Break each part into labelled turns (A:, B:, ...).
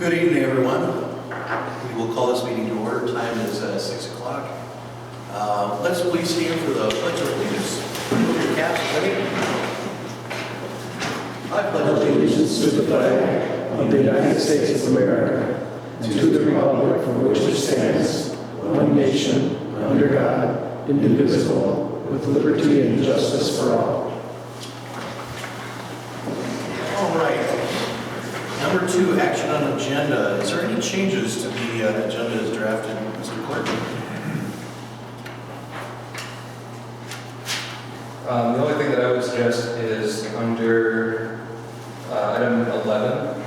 A: Good evening, everyone. We will call this meeting to order. Time is 6 o'clock. Let's please stand for the Pledge of Allegiance. Put your caps ready. I pledge
B: Allegiance to the flag of the United States of America and to the republic for which it stands, one nation, under God, indivisible, with liberty and justice for all.
A: All right. Number 2, action on agenda. Is there any changes to the agenda as drafted, Mr. Clerk?
C: The only thing that I would suggest is under item 11.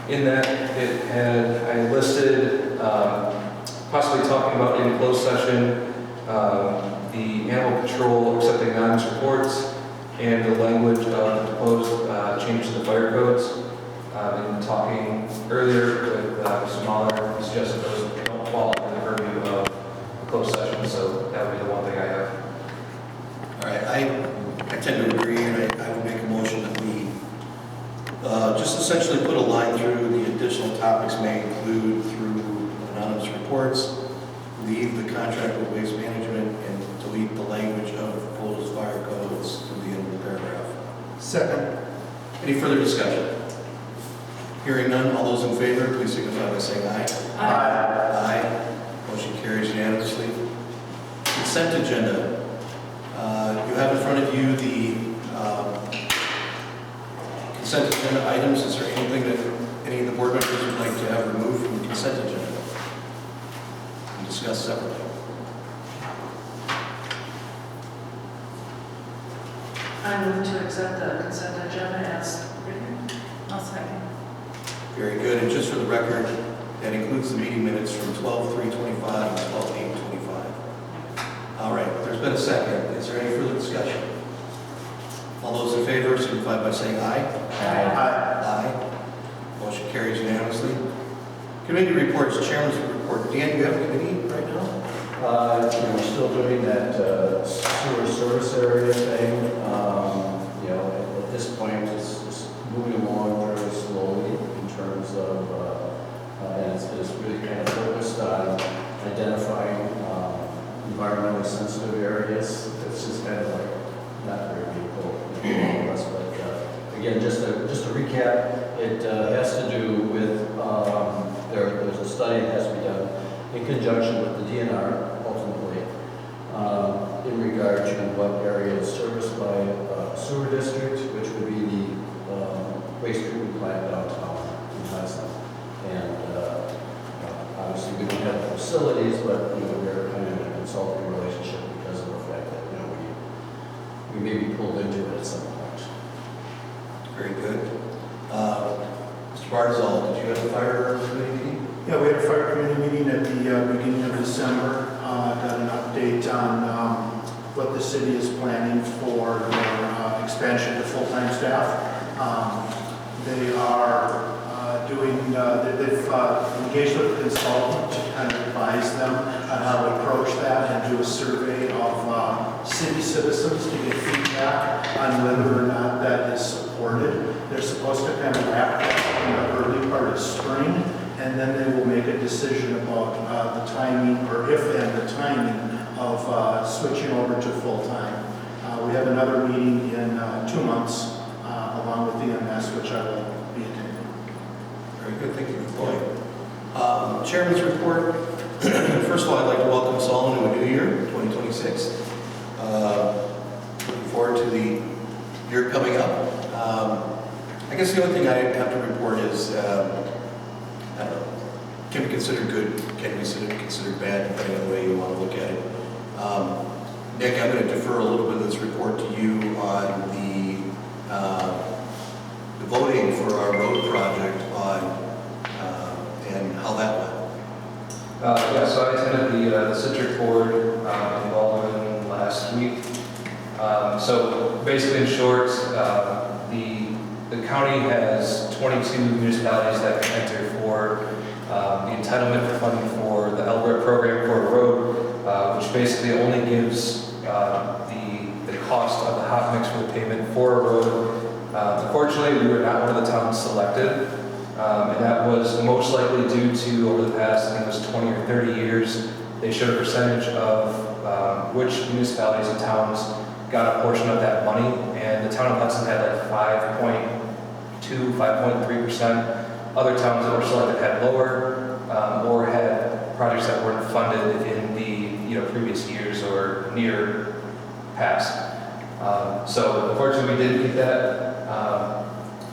C: In that I listed possibly talking about in closed session the animal control accepting anonymous reports and the language of the proposed change to the fire codes. In talking earlier with Mr. Mahler, he suggested those don't fall under the purview of a closed session, so that would be the one thing I have.
A: All right. I tend to agree, and I would make a motion that we just essentially put a line through the additional topics may include through anonymous reports, leave the contract with waste management, and delete the language of proposed fire codes to the end of the paragraph.
B: Second.
A: Any further discussion? Hearing none, all those in favor, please signify by saying aye.
B: Aye.
A: Aye. Motion carries unanimously. Consent agenda. You have in front of you the consent agenda items. Is there anything that any of the board members would like to have removed from the consent agenda and discuss separately?
D: I move to accept the consent agenda as written. I'll second.
A: Very good. And just for the record, that includes the meeting minutes from 12/3/25 and 12/8/25. All right. There's been a second. Is there any further discussion? All those in favor signify by saying aye.
D: Aye.
A: Aye. Motion carries unanimously. Committee reports, chairman's report. Dan, you have a committee right now?
E: We're still doing that sewer service area thing. At this point, it's moving along very slowly in terms of, and it's really kind of focused on identifying environmentally sensitive areas. It's just kind of like not very big, but again, just to recap, it has to do with there's a study that has to be done in conjunction with the DNR, ultimately, in regard to what area is serviced by a sewer district, which would be the waste treatment plant downtown in Hudson. And obviously we don't have the facilities, but we're kind of in a consulting relationship because of the fact that we may be pulled into it at some point.
A: Very good. Mr. Barzal, did you have a fire committee meeting?
F: Yeah, we had a fire committee meeting at the beginning of December. Got an update on what the city is planning for their expansion to full-time staff. They are they've engaged with a consultant to kind of advise them on how to approach that and do a survey of city citizens to get feedback on whether or not that is supported. They're supposed to kind of wrap that up in the early part of spring, and then they will make a decision about the timing, or if and the timing of switching over to full-time. We have another meeting in 2 months along with the EMS, which I will be attending.
A: Very good. Thank you, Floyd. Chairman's report. First of all, I'd like to welcome us all into a new year, 2026. Looking forward to the year coming up. I guess the only thing I have to report is, I don't know, can be considered good, can be considered bad, depending on the way you want to look at it. Nick, I'm going to defer a little bit of this report to you on the voting for our road project and how that went.
C: So I attended the Citric Board in Baldwin last week. So basically, in short, the county has 22 municipalities that can enter for the entitlement for funding for the LBRT program for a road, which basically only gives the cost of the hot mix for the pavement for a road. Unfortunately, we were not one of the towns selected. And that was most likely due to, over the past, I think it was 20 or 30 years, they showed a percentage of which municipalities and towns got a portion of that money, and the town of Hudson had like 5.2, 5.3%. Other towns that were selected had lower, or had projects that weren't funded in the previous years or near past. So unfortunately, we didn't get that.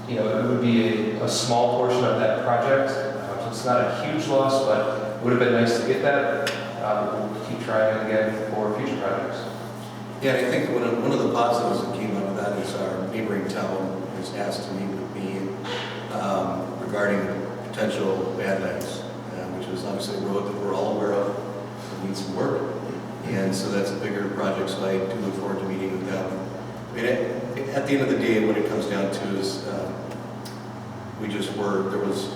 C: It would be a small portion of that project. So it's not a huge loss, but it would have been nice to get that. We'll keep trying again for future projects.
A: Yeah, and I think one of the positives that came out of that is our neighboring town has asked to meet with me regarding potential bad nights, which is obviously a road that we're all aware of that needs some work. And so that's a bigger project, so I do look forward to meeting with them. I mean, at the end of the day, what it comes down to is there was,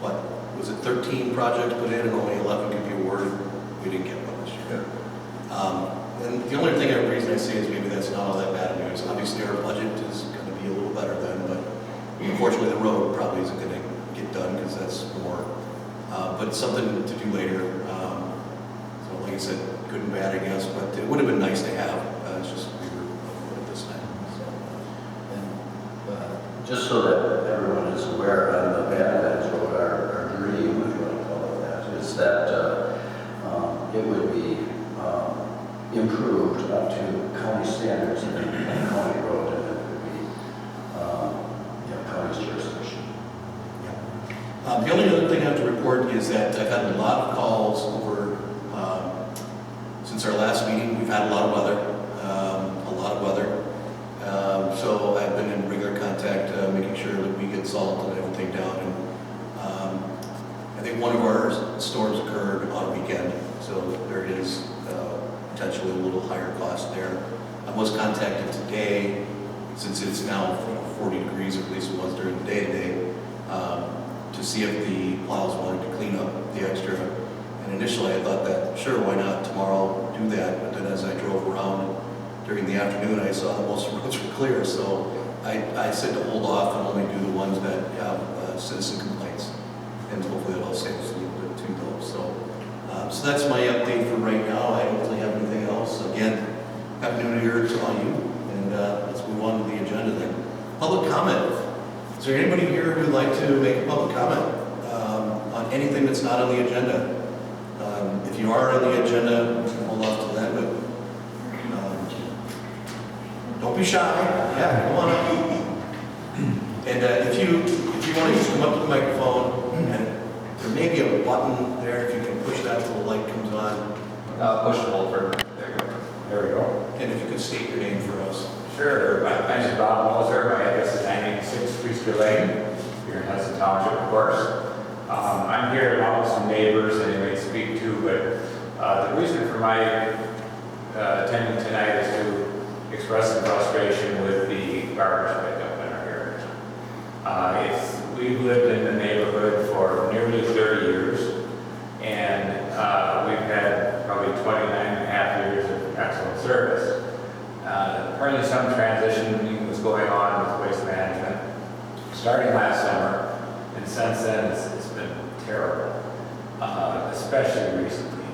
A: what, was it 13 projects put in and only 11 could be awarded? We didn't get one this year. And the only reason I say is maybe that's not all that bad news. Obviously, our budget is going to be a little better then, but unfortunately, the road probably isn't going to get done because that's more, but it's something to do later. So like I said, good and bad, I guess, but it would have been nice to have. It's just we were at this time. So.
E: And just so that everyone is aware, on the Badlands Road, our dream, if you want to call it that, is that it would be improved up to county standards and county road, and it would be county's jurisdiction.
A: The only other thing I have to report is that I've had a lot of calls over, since our last meeting. We've had a lot of weather. So I've been in regular contact, making sure that we get salt and everything down. And I think one of our storms occurred on a weekend, so there is potentially a little higher cost there. I was contacted today, since it's now 40 degrees, or at least it was during the day today, to see if the plows wanted to clean up the extra. And initially I thought that, sure, why not tomorrow do that? But then as I drove around during the afternoon, I saw that most of the roads were clear. So I said to hold off and only do the ones that have citizen complaints. And hopefully that'll save us a little bit too, though. So that's my update for right now. I don't really have anything else. Again, happy New Year to all you. And let's move on to the agenda then. Public comment. Is there anybody here who'd like to make a public comment on anything that's not on the agenda? If you are on the agenda, hold off to that, but don't be shy. Yeah, come on up. And if you want to just come up to the microphone, and there may be a button there, if you can push that till the light comes on.
C: Push and hold for, there you go.
G: There we go.
A: And if you could state your name for us.
G: Sure. My name is Bob Moser. My address is 986 Priester Lane, here in Hudson Township, of course. I'm here along with some neighbors that I may speak to, but the reason for my attending tonight is to express some frustration with the garbage pickup in our area. We've lived in the neighborhood for nearly 30 years, and we've had probably 29 and a half years of excellent service. Apparently some transition was going on with waste management starting last summer, and since then it's been terrible, especially recently.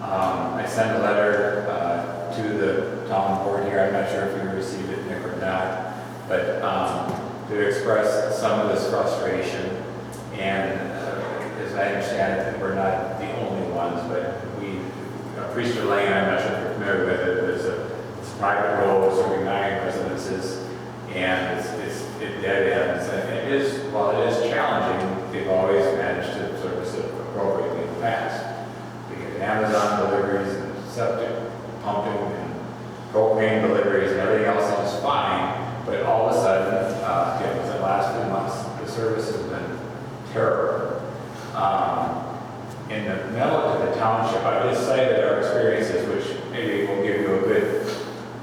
G: I sent a letter to the town board here. I'm not sure if you received it, Nick, or not, but to express some of this frustration. And as I understand it, we're not the only ones, but Priester Lane, I'm not sure if you're familiar with it, but it's a private road serving 9 residences, and it dead ends. And it is, while it is challenging, they've always managed to service it appropriately in the past. We get Amazon deliveries and septic pumping and propane deliveries and everything else is fine, but all of a sudden, within the last few months, the service has been terrible. In the memo to the township, I just cited our experiences, which maybe will give you a good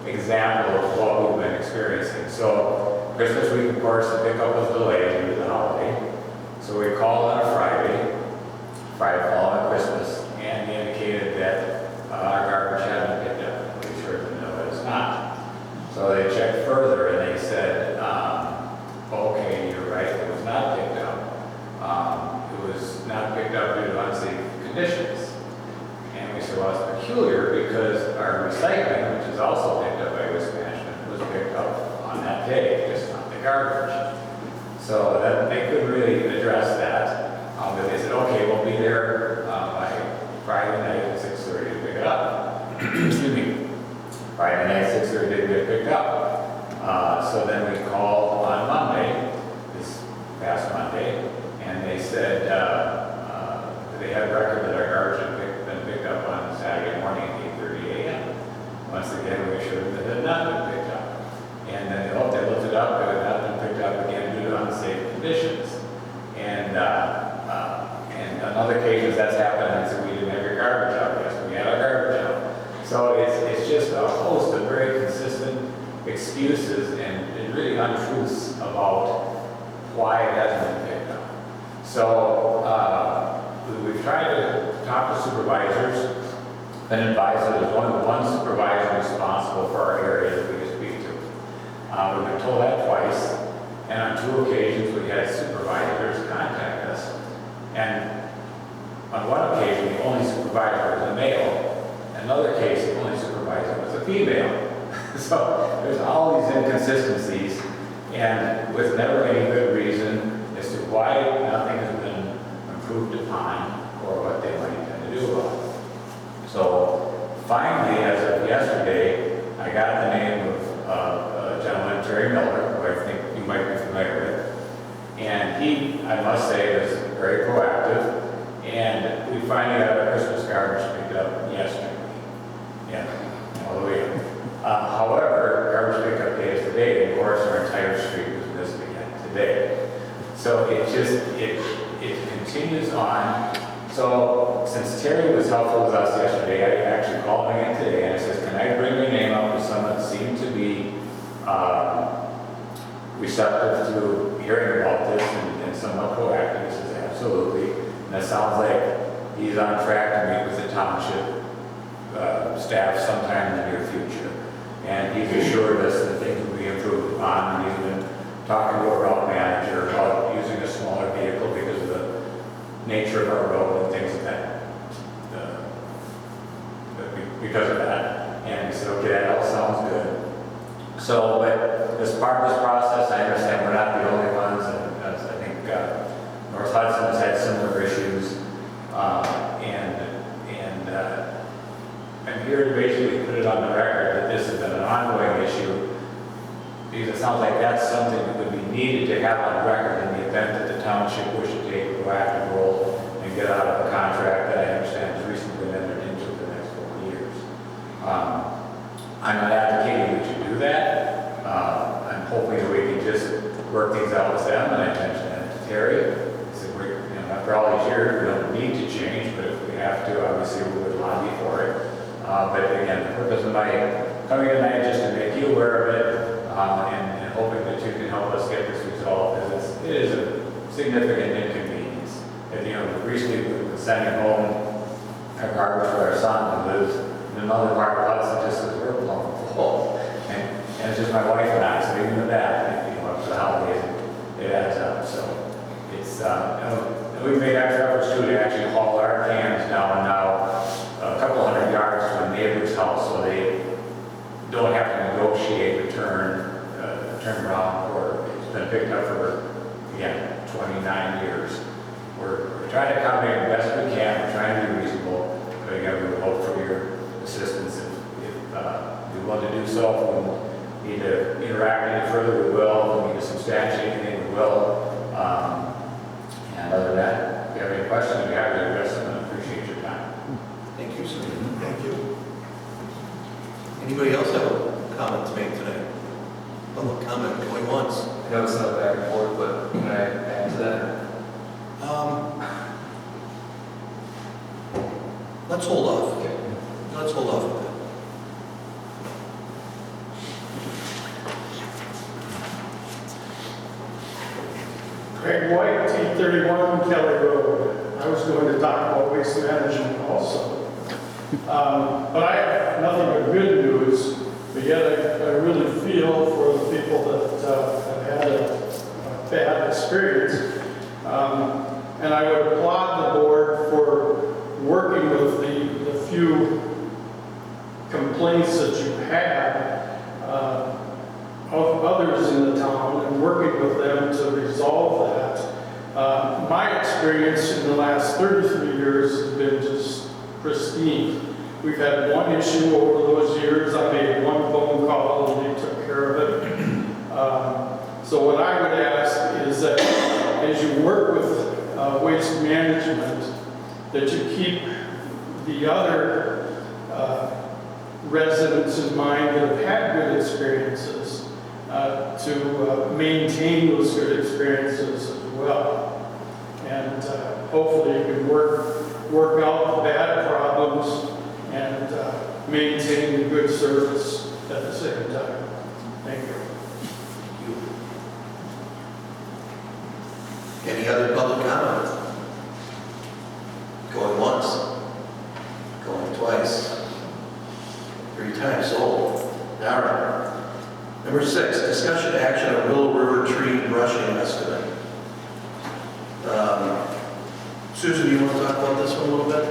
G: example of what we've been experiencing. So Christmas week, of course, the pickup was delayed due to the holiday. So we called on a Friday following Christmas, and he indicated that our garbage hadn't been picked up. We sure didn't know it was not. So they checked further, and they said, okay, you're right, it was not picked up. not picked up due to unsafe conditions. And we said, well, it's peculiar because our recycling, which is also picked up by waste management, was picked up on that day, just not the garbage. So that they couldn't really address that. But they said, okay, we'll be there by Friday night at 6:30 to pick it up. Excuse me. Friday night at 6:30 didn't get picked up. So then we called on Monday, this past Monday, and they said they had a record that our garbage had been picked up on Saturday morning at 8:30 a.m. Once again, we assured them that it had not been picked up. And then they looked it up, it had not been picked up again due to unsafe conditions. And on other occasions that's happened, and so we didn't have your garbage out. Yes, we had our garbage out. So it's just a host of very consistent excuses and really untruths about why it hasn't been picked up. So we've tried to talk to supervisors and advise that there's only one supervisor responsible for our area that we can speak to. We've been told that twice, and on 2 occasions we had supervisors contact us. And on one occasion, the only supervisor was a male. Another case, the only supervisor was a female. So there's all these inconsistencies, and with never any good reason as to why nothing has been improved upon or what they might intend to do about it. So finally, as of yesterday, I got the name of a gentleman, Terry Miller, who I think you might be familiar with. And he, I must say, was very proactive. And we finally got our Christmas garbage picked up yesterday. Yeah, all the way up. However, garbage pickup day is today, and of course our entire street was missed again today. So it continues on. So since Terry was helpful with us yesterday, I actually called him again today and I said, can I bring your name up with someone that seemed to be receptive to hearing about this and somewhat proactive? He says, absolutely. And it sounds like he's on track to meet with the township staff sometime in the near future. And he's assured us that things will be improved upon. And he's been talking to a route manager about using a smaller vehicle because of the nature of our road and things like that. Because of that. And he said, okay, that all sounds good. So, but as part of this process, I understand we're not the only ones. And I think North Hudson has had similar issues. I'm here to basically put it on the record that this has been an ongoing issue, because it sounds like that's something that would be needed to have on record in the event that the township wished to take a proactive role and get out of a contract that I understand has recently been entered into for the next 4 years. I'm not advocating that you do that. I'm hoping that we can just work things out with them, and I mentioned that to Terry. I said, after all these years, we don't need to change, but if we have to, obviously we would lobby for it. But again, the purpose of my coming tonight is just to make you aware of it and hoping that you can help us get this resolved, because it is a significant inconvenience. And, recently we were sending home our garbage for our son who lives in another part of Hudson just as we're blown full. And it's just my wife and I, so even with that, up to the holidays, it adds up. So it's, we've made extra efforts too to actually haul our cans down now a couple hundred yards to a neighbor's house, so they don't have to negotiate the turn around, or it's been picked up for, again, 29 years. We're trying to accommodate the best we can. We're trying to be reasonable, but again, we would hope for your assistance if we want to do so. If we need to interact any further, we will. If we need to substantiate anything, we will. And other than that, if you have any questions, we have to address them, and I appreciate your time.
A: Thank you, sir. Thank you. Anybody else have a comment to make tonight? Public comment going once.
C: I know it's not back and forth, but can I add to that?
A: Let's hold off.
C: Okay.
A: Let's hold off with that.
B: Craig White, T31 Kelly Road. I was going to talk about waste management also. But I have nothing but good news, but yet I really feel for the people that have had a bad experience. And I would applaud working with the few complaints that you had of others in the town and working with them to resolve that. My experience in the last 33 years has been just pristine. We've had one issue over those years. I made one phone call and they took care of it. So what I would ask is that as you work with waste management, that you keep the other residents in mind that have had good experiences to maintain those good experiences as well. And hopefully you can work out the bad problems and maintain the good service at the same time. Thank you.
A: Any other public comment? Going once? Going twice? 3 times sold. All right. Number 6, discussion action on Willow River tree brushing estimate. Susan, you want to talk about this one a little bit?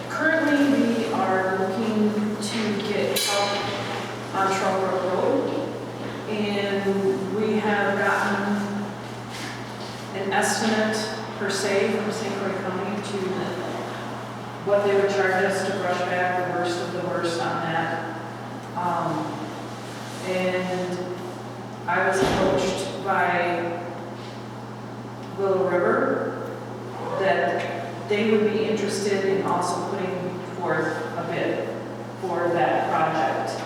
D: Currently, we are looking to get help on Trumbull Road, and we have gotten an estimate per se from St. Croix County to what they would charge us to brush back the worst of the worst on that. And I was approached by Willow River that they would be interested in also putting forth a bid for that project,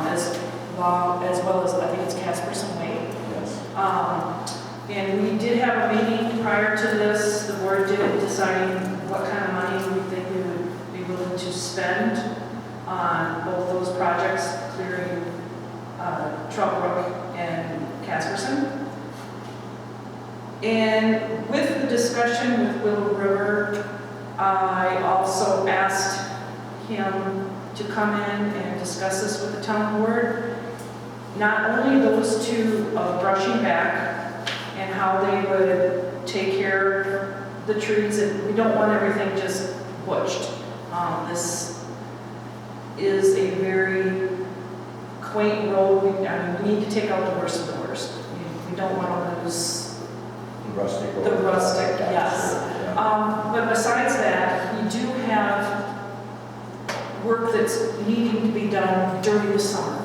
D: as well as I think it's Casperson Way.
E: Yes.
D: And we did have a meeting prior to this. The board did deciding what kind of money we think we would be willing to spend on both those projects, clearing Troutbrook and Casperson. And with the discussion with Willow River, I also asked him to come in and discuss this with the town board. Not only those two brushing back and how they would take care of the trees, and we don't want everything just butched. This is a very quaint road. We need to take out the worst of the worst. We don't want to lose
E: Rustic.
D: the rustic, yes.
E: Yeah.
D: But besides that, we do have work that's needing to be done during the summer.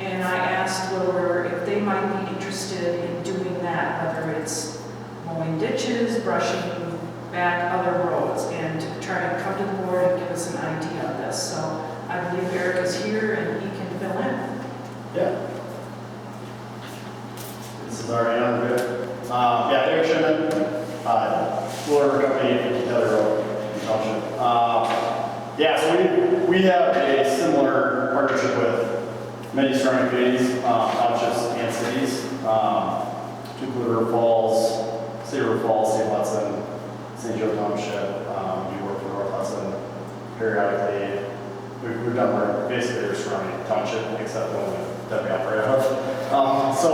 D: And I asked Willow River if they might be interested in doing that, whether it's mowing ditches, brushing back other roads, and to try to come to the board and give us an idea of this. So I believe Eric is here and he can fill in.
H: Yeah. This is already on good. Yeah, Eric Sherman, Florida Company, Taylor Road, in Township. Yeah, so we have a similar partnership with many surrounding communities, townships and cities. To include River Falls, St. Hudson, St. Joe Township. We work for North Hudson periodically. We've done work basically every surrounding township except the one that we operate out of. So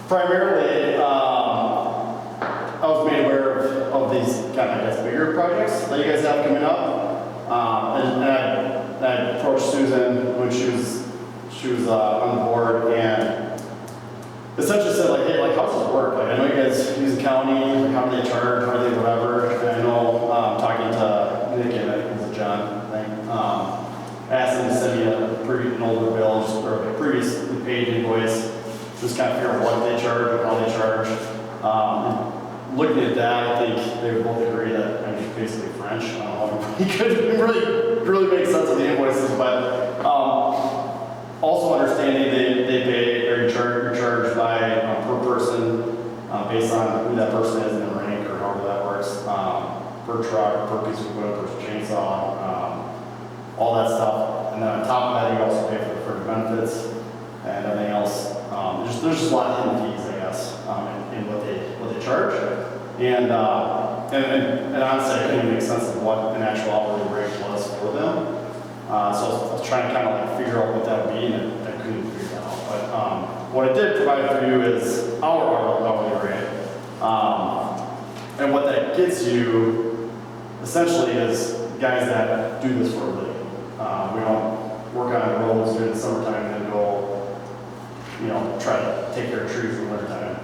H: primarily, I was made aware of these kind of, I guess, bigger projects that you guys have coming up. And I approached Susan when she was on the board and essentially said, like, hey, like, how does this work? Like, I know you guys use the county, like, how do they charge, how do they whatever? And I know, talking to Nick and I think it was John, I think, asked them to send me an older bill, just or a previously paid invoice, just kind of figure out what they charge and how they charge. And looking at that, I think they would both agree that I'm basically French. I don't know how you could really make sense of the invoices, but also understanding they pay or you're charged by per person based on who that person is in the rank or however that works, per truck, per piece of equipment, per chainsaw, all that stuff. And then on top of that, you also pay for the benefits and everything else. There's just a lot of hidden fees, I guess, in what they charge. And honestly, I couldn't make sense of what an actual hourly rate was for them. So I was trying to kind of like figure out what that would be, and I couldn't figure that out. But what I did provide for you is our hourly rate. And what that gets you essentially is guys that do this for a living. We don't work on roads during the summertime and then go, you know, try to take care of trees in the wintertime.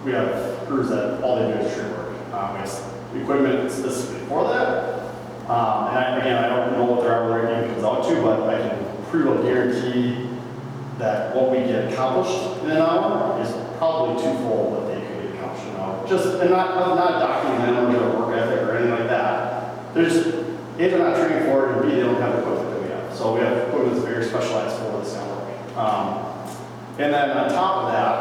H: We have crews that all they do is tree work. We have equipment specifically for that. Again, I don't know what their hourly rate even comes out to, but I can pretty well guarantee that what we get accomplished in an hour is probably twofold what they could get accomplished in an hour. And not documenting them or their work ethic or anything like that. They're just, A, they're not trained for it, and B, they don't have the equipment that we have. So we have equipment that's very specialized for this kind of work. And then on top of that,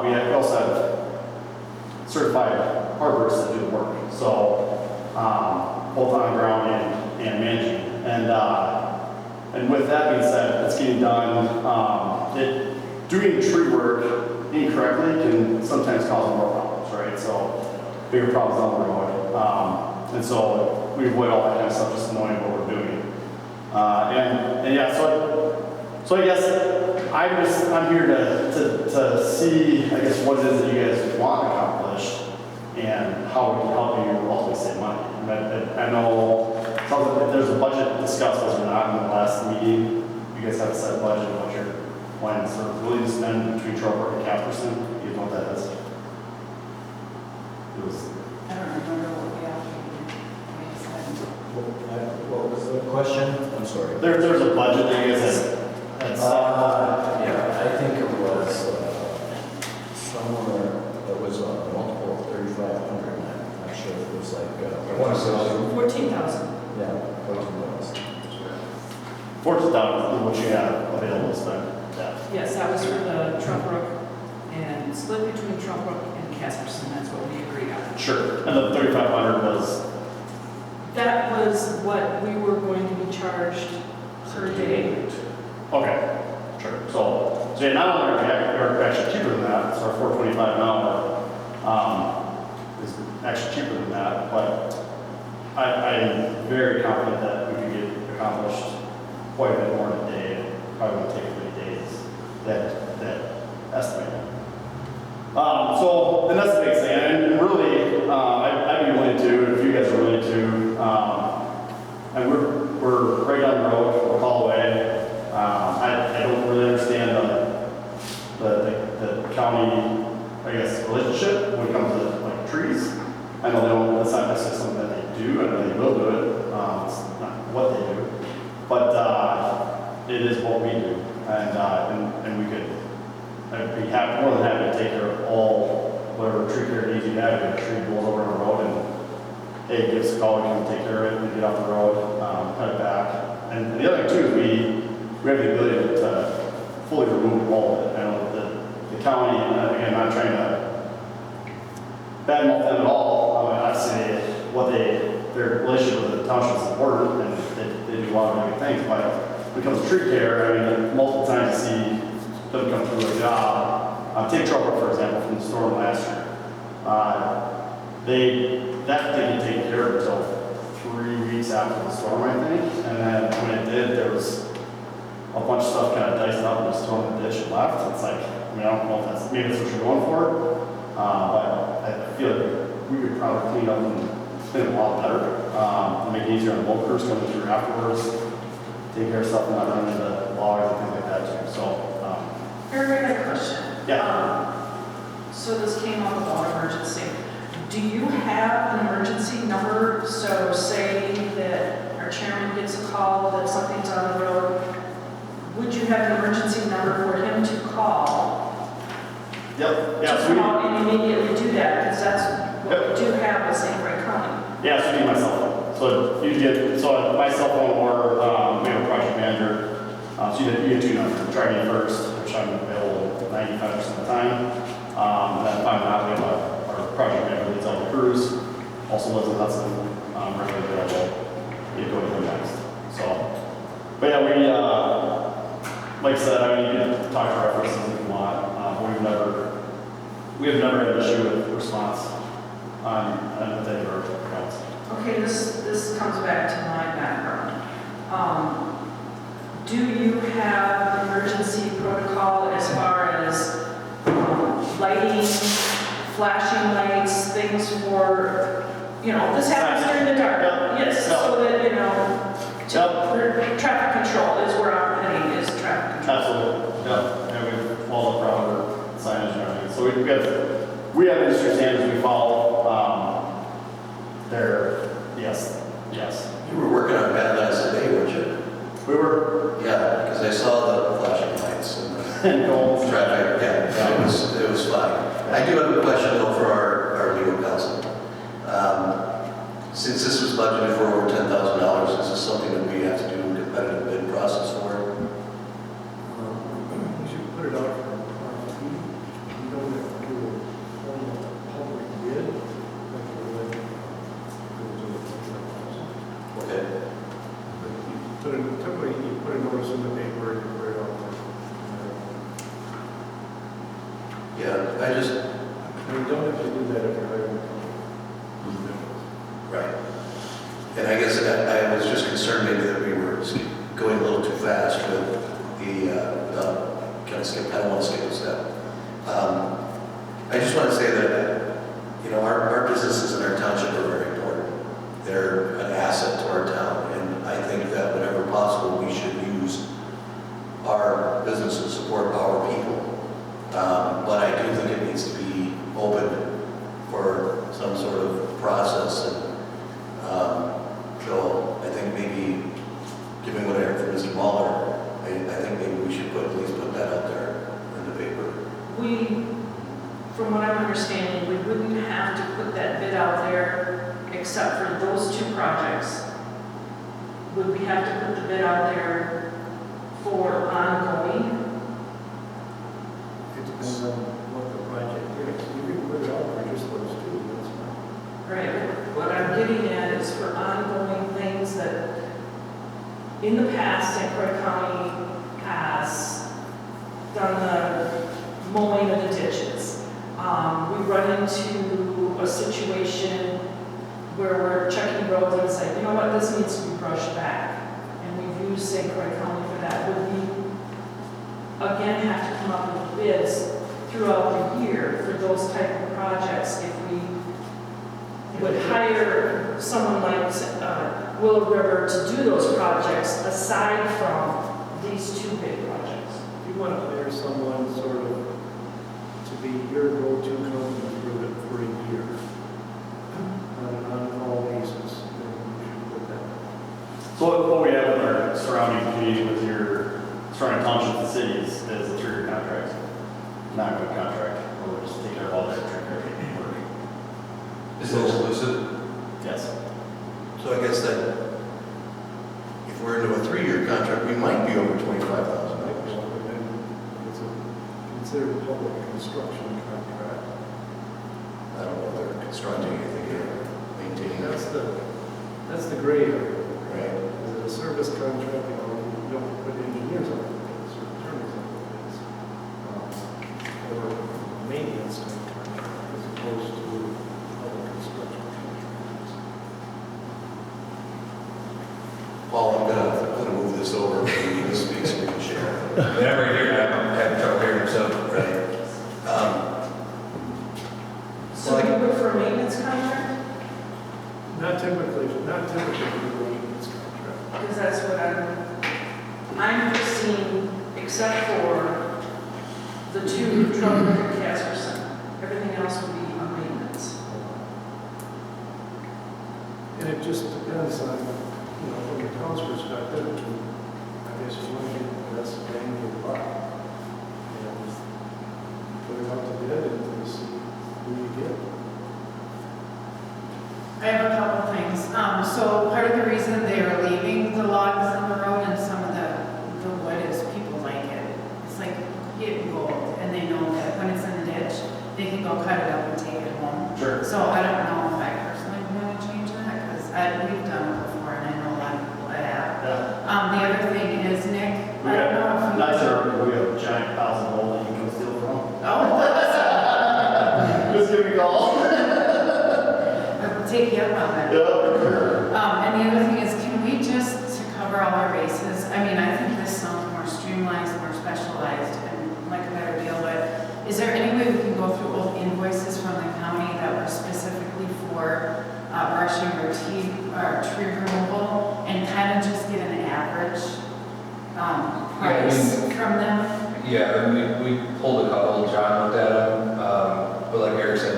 H: we also have certified arborists that do the work. So both on the ground and managing. And with that being said, it's getting done. Doing tree work incorrectly can sometimes cause more problems, right? So bigger problems down the road. And so we avoid all that kind of stuff, just knowing what we're doing. And yeah, so I guess I'm here to see, I guess, what it is that you guys want accomplished and how we can help you ultimately save money. And I know it sounds like there's a budget discussed, was there not, in the last meeting? You guys have a set budget, what you're planning to really to spend between truck work and Casperson. You know what that is? It was.
D: I don't remember what we allocated.
E: What was the question? I'm sorry.
H: There's a budget that you guys had set.
E: Yeah, I think it was somewhere, it was a multiple of 3,500. I'm not sure if it was like.
C: I want to say
D: 14,000.
E: Yeah, 14,000.
H: 14,000 is what you have available to spend. Yeah.
D: Yes, that was for the Trump Brook and split between Trump Brook and Casperson. That's what we agreed on.
H: Sure. And the 3,500 was.
D: That was what we were going to be charged per day.
H: Okay, sure. So yeah, not only are we actually cheaper than that, so our $4.25 an hour is actually cheaper than that, but I'm very confident that we can get accomplished quite a bit more in a day. It probably won't take 3 days, that estimate. So, and that's the big thing, and really, I'd be willing to, if you guys are willing to, and we're right down the road, we're a call away. I don't really understand the county, I guess, relationship when it comes to like trees. I know they don't, it's not necessarily something that they do, I know they will do it, it's not what they do, but it is what we do, and we could, I'd be more than happy to take care of all, whatever tree care needs you have. If a tree blows over on the road and, hey, give us a call, we can take care of it and get off the road, cut it back. And the other thing too is we have the ability to fully remove all of it. I know the county, again, I'm not trying to badmouth them at all. Obviously, their relationship with the township is important, and they do a lot of good things. But when it comes to tree care, I mean, multiple times you see them come through a job. Take Trouble, for example, from the storm last year. That didn't take care of until 3 weeks after the storm, I think. And then when it did, there was a bunch of stuff kind of diced up and just thrown in the ditch and left. It's like, I mean, I don't know if that's maybe that's what you're going for, but I feel like we could probably clean up and spin it a lot better, to make it easier on the boat crews coming through afterwards, take care of stuff and not running into logs and things like that too. So,
D: Eric, I have a question.
H: yeah.
D: So this came up about emergency. Do you have an emergency number? So say that our chairman gets a call that something's on the road. Would you have an emergency number for him to call?
H: Yep. Yeah.
D: To
H: So
D: come out and immediately do that, because that's what
H: Yep.
D: we do have in St. Clair County.
H: yeah, so you need my cell phone. So you get my cell phone or we have a project manager. So you get 2 numbers. Try me first, which I'm available 95% of the time. And then if I'm not, we have our project manager leads all the crews. Also lives in Hudson, regularly available. You go to him next. So, but yeah, we like I said, I mean, you can talk to references if you want. We have never had an issue with response on anything or else.
D: Okay, this comes back to my background. Do you have an emergency protocol as far as lighting, flashing lights, things for, this happens during the dark. Yes, so that, traffic control is where I'm heading, is traffic control.
H: Absolutely, yeah, and we've followed the proper signage and everything. So we have industry standards we follow. Yes.
A: You were working on Paradise today, weren't you?
H: We were,
A: Yeah, because I saw the flashing lights and
H: and goals.
A: traffic, yeah, it was fine. I do have a question though for our legal counsel. Since this was budgeted for over $10,000, is this something that we have to do a competitive bid process for?
B: We should put it out for RFP. We don't have to do a formal public bid.
A: Okay.
B: Typically, you put a notice in the paper and you put it out there.
A: Yeah, I just,
B: And you don't have to do that if you're hiring a company.
A: right. And I guess I was just concerned maybe that we were going a little too fast with I don't want to skip a step. I just want to say that, our businesses in our township are very important. They're an asset to our town, and I think that whenever possible, we should use our business to support our people. But I do think it needs to be open for some sort of process. And so I think maybe, given what I heard from Mr. Muller, I think maybe we should at least put that out there in the paper.
D: From what I'm understanding, we wouldn't have to put that bid out there except for those two projects. Would we have to put the bid out there for ongoing?
B: It depends on what the project is. You can put it out for just those two, that's fine.
D: Right, what I'm getting at is for ongoing things that, in the past, St. Croix County has done the mowing of the ditches. We run into a situation where we're checking roads and say, you know what, this needs to be brushed back. And we've used St. Croix County for that. Would we, again, have to come up with bids throughout the year for those type of projects if we would hire someone like Willow River to do those projects aside from these two big projects?
B: If you want to hire someone sort of to be your go-to company for a year, on an on-call basis, then you should put that.
H: So what we have in our surrounding community with your surrounding townships and cities is a 3-year contract, not a good contract, where we're just taking care of all that work.
C: Is it exclusive?
H: Yes.
A: So I guess that if we're into a 3-year contract, we might be over $25,000.
B: But then it's considered a public construction contract.
A: I don't know if they're constructing anything here, maintaining it.
B: That's the gray area.
A: Right.
B: Is it a service contract, you don't put engineers on it, or attorneys on it, or a maintenance contract, as opposed to public construction contracts.
A: Paul, I'm gonna move this over for you to speak so we can share.
C: Whenever you're here, I'm having trouble hearing myself.
A: Right.
D: So you would for a maintenance contract?
B: Not typically for a maintenance contract.
D: Because that's what I'm foreseeing, except for the two Trouble and Casperson. Everything else would be on maintenance.
B: And it just depends on, from the town's perspective, I guess you want to get the best bang for the buck. And put it out to bid and see who you get.
I: I have a couple things. So part of the reason they are leaving the logs on the road and some of the wood is people like it. It's like hitting gold, and they know that when it's in the ditch, they can go cut it up and take it home.
H: Sure.
I: So I don't know if I personally want to change that, because we've done it before, and I know a lot of people that have.
H: Yeah.
I: The other thing is, Nick,
H: We
I: I don't know if
H: have,
I: you...
H: not sure, we have giant piles of gold that you can steal from.
I: Oh,
H: Just give me a call.
I: I will take you up on that.
H: Yeah, for sure.
I: And the other thing is, can we just, to cover all our bases, I mean, I think this sounds more streamlined, more specialized, and like a better deal, but is there any way we can go through old invoices from like tree removal and kind of just get an average
C: I
I: price
C: mean-
I: from them?
C: Yeah, I mean, we pulled a couple, John looked at them, but like Eric said,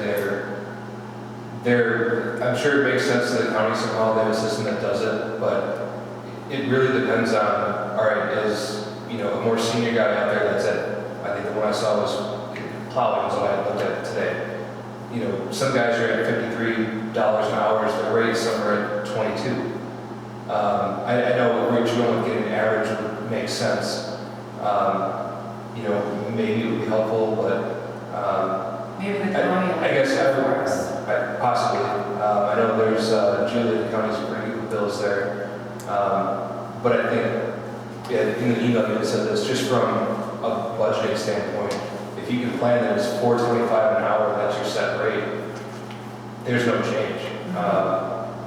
C: I'm sure it makes sense to the county somehow, they have a system that does it, but it really depends on, all right, is, a more senior guy out there that's at, I think the one I saw was plowing, was what I looked at today. Some guys are at $53 an hour is the rate, some are at 22. I know Rich going getting an average would make sense. Maybe it would be helpful, but
I: Maybe the county.
C: I guess I would,
I: for us.
C: possibly. I know there's Julia, the county's pretty good with bills there. But I think, in the email you said this, just from a budgeting standpoint, if you can plan that it's $4.25 an hour, that's your set rate, there's no change.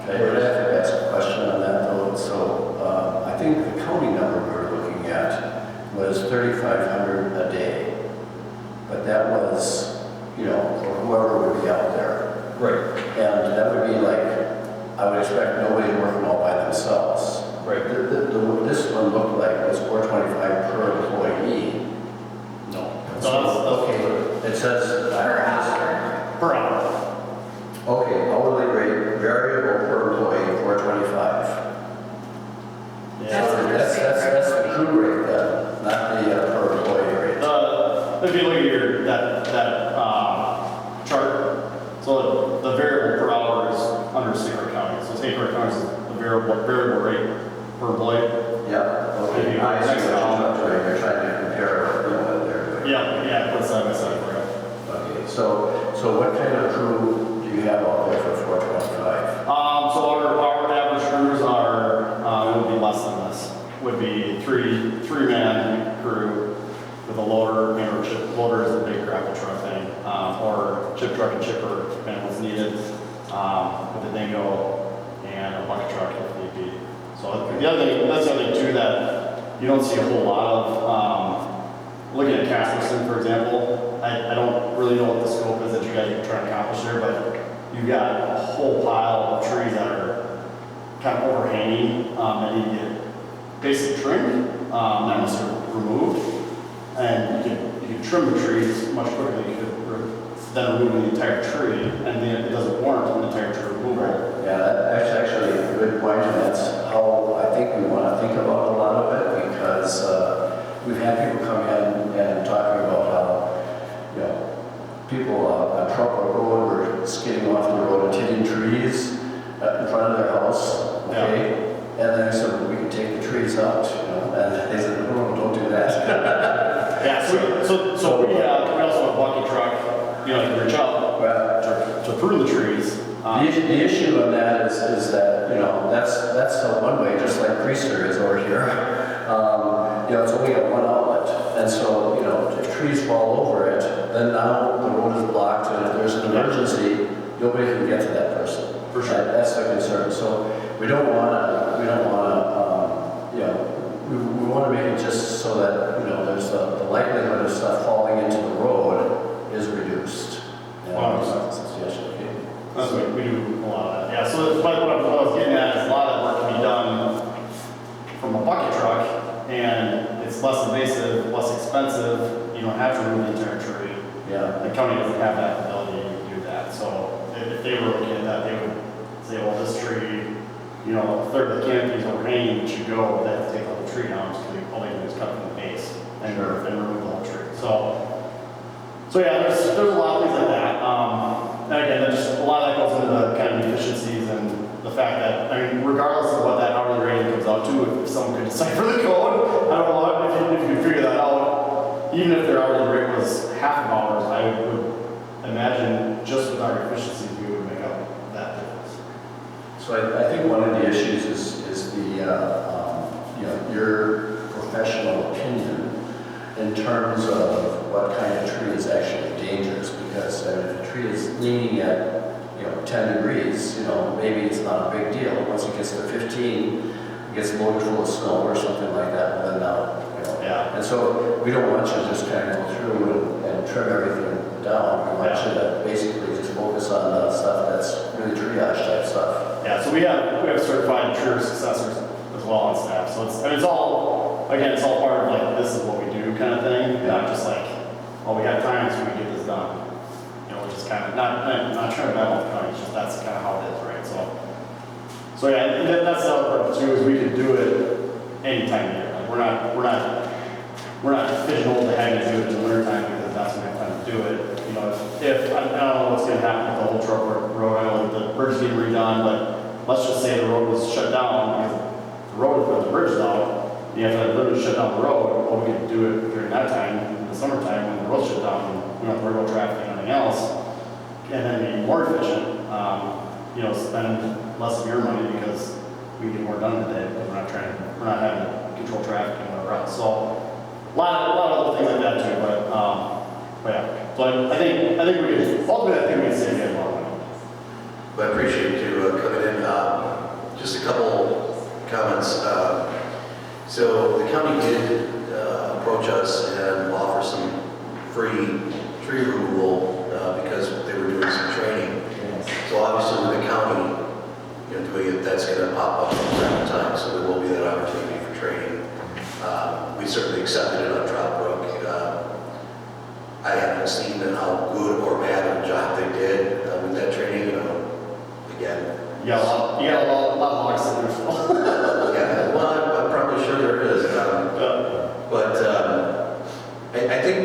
E: Okay, I ask a question on that though. So I think the county number we were looking at was $3,500 a day, but that was, for whoever would be out there.
C: Right,
E: And that would be like, I would expect nobody working all by themselves.
C: right.
E: This one looked like it was $4.25 per employee.
H: No.
E: Okay, it says.
I: Per hour.
H: Per hour.
E: Okay, hourly rate, variable per employee, $4.25.
I: That's what they're
E: That's
I: saying.
E: the crew rate then, not the per employee rate.
H: If you look at your, that chart, so the variable per hour is under St. Croix County. So St. Croix County is the variable rate per employee.
E: Yeah, okay, I see what you're doing, you're trying to compare, what they're doing.
H: Yeah, put side by side for you.
E: Okay, so what kind of crew do you have out there for $4.25?
H: So our average crews are, would be less than this. Would be three-man crew with a loader, loader is the big gravel truck thing, or chip truck and chipper, depending what's needed, with a dingo and a bucket truck if need be. So that's the other thing too that you don't see a whole lot of. Looking at Casperson, for example, I don't really know what the scope is that you guys are trying to accomplish there, but you've got a whole pile of trees that are kind of overhanging, that need to get basically trimmed, not necessarily removed. And you can trim the trees much quicker than you could than removing the entire tree, and then it doesn't warrant an entire tree removal.
E: Yeah, that's actually a good point, and that's how I think we want to think about a lot of it, because we've had people come in and talking about how, people on Trump Road were skidding off the road and hitting trees in front of their house, okay? And then I said, well, we can take the trees out, and they said, no, don't do that.
H: Yeah, so we also have a bucket truck, to reach out to prune the trees.
E: The issue on that is that, that's one way, just like Priester is over here. It's only got one outlet. And so, if trees fall over it, then now the road is blocked, and if there's an emergency, nobody can get to that person.
H: For sure.
E: That's the concern. So we want to make it just so that, there's the likelihood of stuff falling into the road is reduced. That's a suggestion, okay?
H: That's what we do a lot of that. Yeah, so what I was getting at is a lot of that work can be done from a bucket truck, and it's less invasive, less expensive. You don't have to remove the entire tree.
E: Yeah.
H: The county doesn't have that ability to do that. So if they were looking at that, they would say, well, this tree, a third of the canopy is overhanging, it should go, but they have to take the whole tree down, because all they do is cut from the base and remove the whole tree. So yeah, there's a lot of things like that. And again, there's a lot of that goes into the kind of efficiencies and the fact that, regardless of what that hourly rating comes out to, if someone could decipher the code, I don't know if you could figure that out. Even if their hourly rate was half of ours, I would imagine just with our efficiencies, we would make up that difference.
E: So I think one of the issues is your professional opinion in terms of what kind of tree is actually dangerous, because if a tree is leaning at 10 degrees, maybe it's not a big deal. Once it gets to 15, it gets loaded full of snow or something like that, well, then now,
H: Yeah.
E: And so we don't want you to just kind of go through and trim everything down. We want you to basically just focus on the stuff that's really triage type stuff.
H: Yeah, so we have certified future successors as well on staff. So it's all, again, it's all part of like, this is what we do kind of thing, not just like, oh, we got time, so we can get this done. You know, which is kind of, not trying to battle the county, it's just that's kind of how it is, right? So yeah, and that's the other part too, is we can do it any time of year. Like we're not pigeonholed to having to do it in the winter time because that's when we have time to do it. You know, if I don't know what's going to happen with the whole truck road, I know the bridge is getting redone, but let's just say the road was shut down because the road put the bridge down. You have to literally shut down the road. Well, we can do it during that time, in the summertime when the road's shut down, and we don't have to worry about traffic and anything else, and then be more efficient. You know, spend less of your money because we can get more done today because we're not having to control traffic and whatever else. So a lot of other things like that too, but yeah. So I think we can, ultimately I think we can save you a lot of money.
A: But I appreciate you coming in. Just a couple comments. So the county did approach us and offer some free tree removal because they were doing some training. So obviously with the county, you know, doing it, that's going to pop up from time to time. So there will be that opportunity for training. We certainly accepted it on Dropbrook. I haven't seen how good or bad of a job they did with that training. You know, again,
H: You got a lot of logs in there still.
A: yeah. Well, I'm probably sure there is. But I think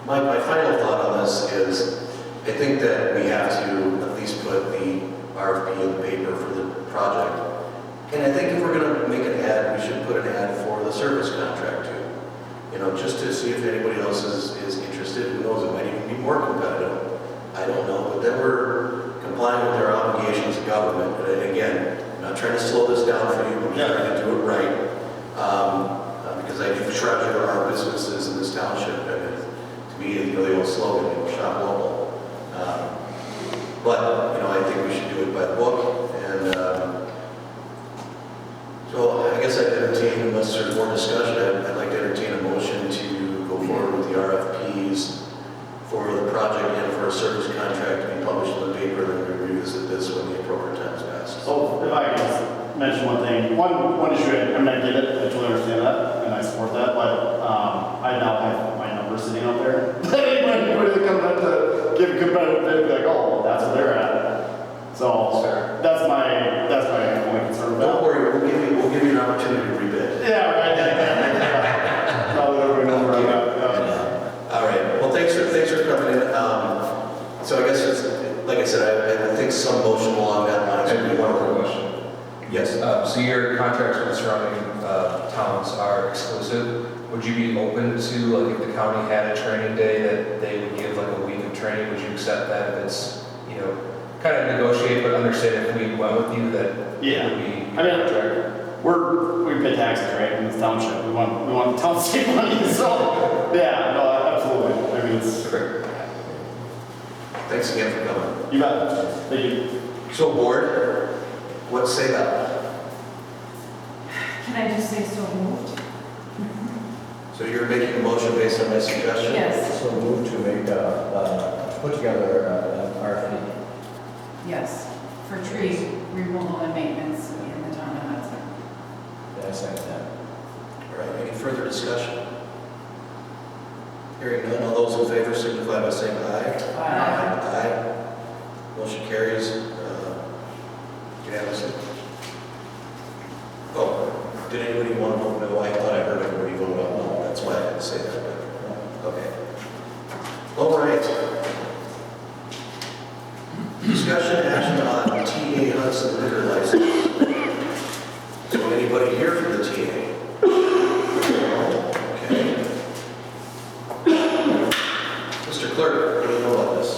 A: my final thought on this is I think that we have to at least put the RFP in the paper for the project. And I think if we're going to make an ad, we should put an ad for the service contract too. You know, just to see if anybody else is interested. Who knows, it might even be more competitive. I don't know, but then we're complying with our obligations of government. And again, I'm not trying to slow this down for you, I'm just trying to do it right. Because I do treasure our businesses in this township, and to me, it's really old slogan, you know, shop local. But, you know, I think we should do it by the book, and so I guess I'd entertain, unless there's more discussion, I'd like to entertain a motion to go forward with the RFPs for the project and for a service contract to be published in the paper, then we revisit this when the appropriate time is passed.
H: So if I could just mention one thing, one issue, I mean, I get it, I totally understand that, and I support that, but I now have my number sitting out there. Anybody that comes up to give a competitive bid, be like, oh, well, that's what they're at. So that's my only concern about.
A: Don't worry, we'll give you an opportunity to rebid.
H: Yeah, right. Now that everybody knows where I'm at.
A: All right, well, thanks for coming in. So I guess it's, like I said, I think some motion along that line.
C: I have one more question.
A: Yes.
C: So your contracts with the surrounding towns are exclusive. Would you be open to, like, if the county had a training day that they would give like a week of training, would you accept that if it's, you know, kind of negotiate, but understand if we went with you that
H: Yeah.
C: it would be
H: I mean,
C: contract?
H: we pay taxes, right, in this township. We want the town to save money, so, yeah, no, absolutely. I mean, it's
C: Great.
A: Thanks again for coming.
H: You bet. Thank you.
A: So board, what say that?
I: Can I just say so moved?
A: So you're making a motion based on my suggestion?
I: Yes,
E: So move to make, put together an RFP.
I: yes, for tree removal and maintenance in the town of Hudson.
E: Yeah, I second that.
A: All right, any further discussion? Hearing none, all those in favor signify by saying aye. Aye. Motion carries unanimously. Oh, did anybody want to vote no? I thought I heard everybody vote no. That's why I had to say that. But, okay. All right. Discussion action on TA Hudson liquor license. So anybody here from the TA? Okay. Mr. Clerk, what do you know about this?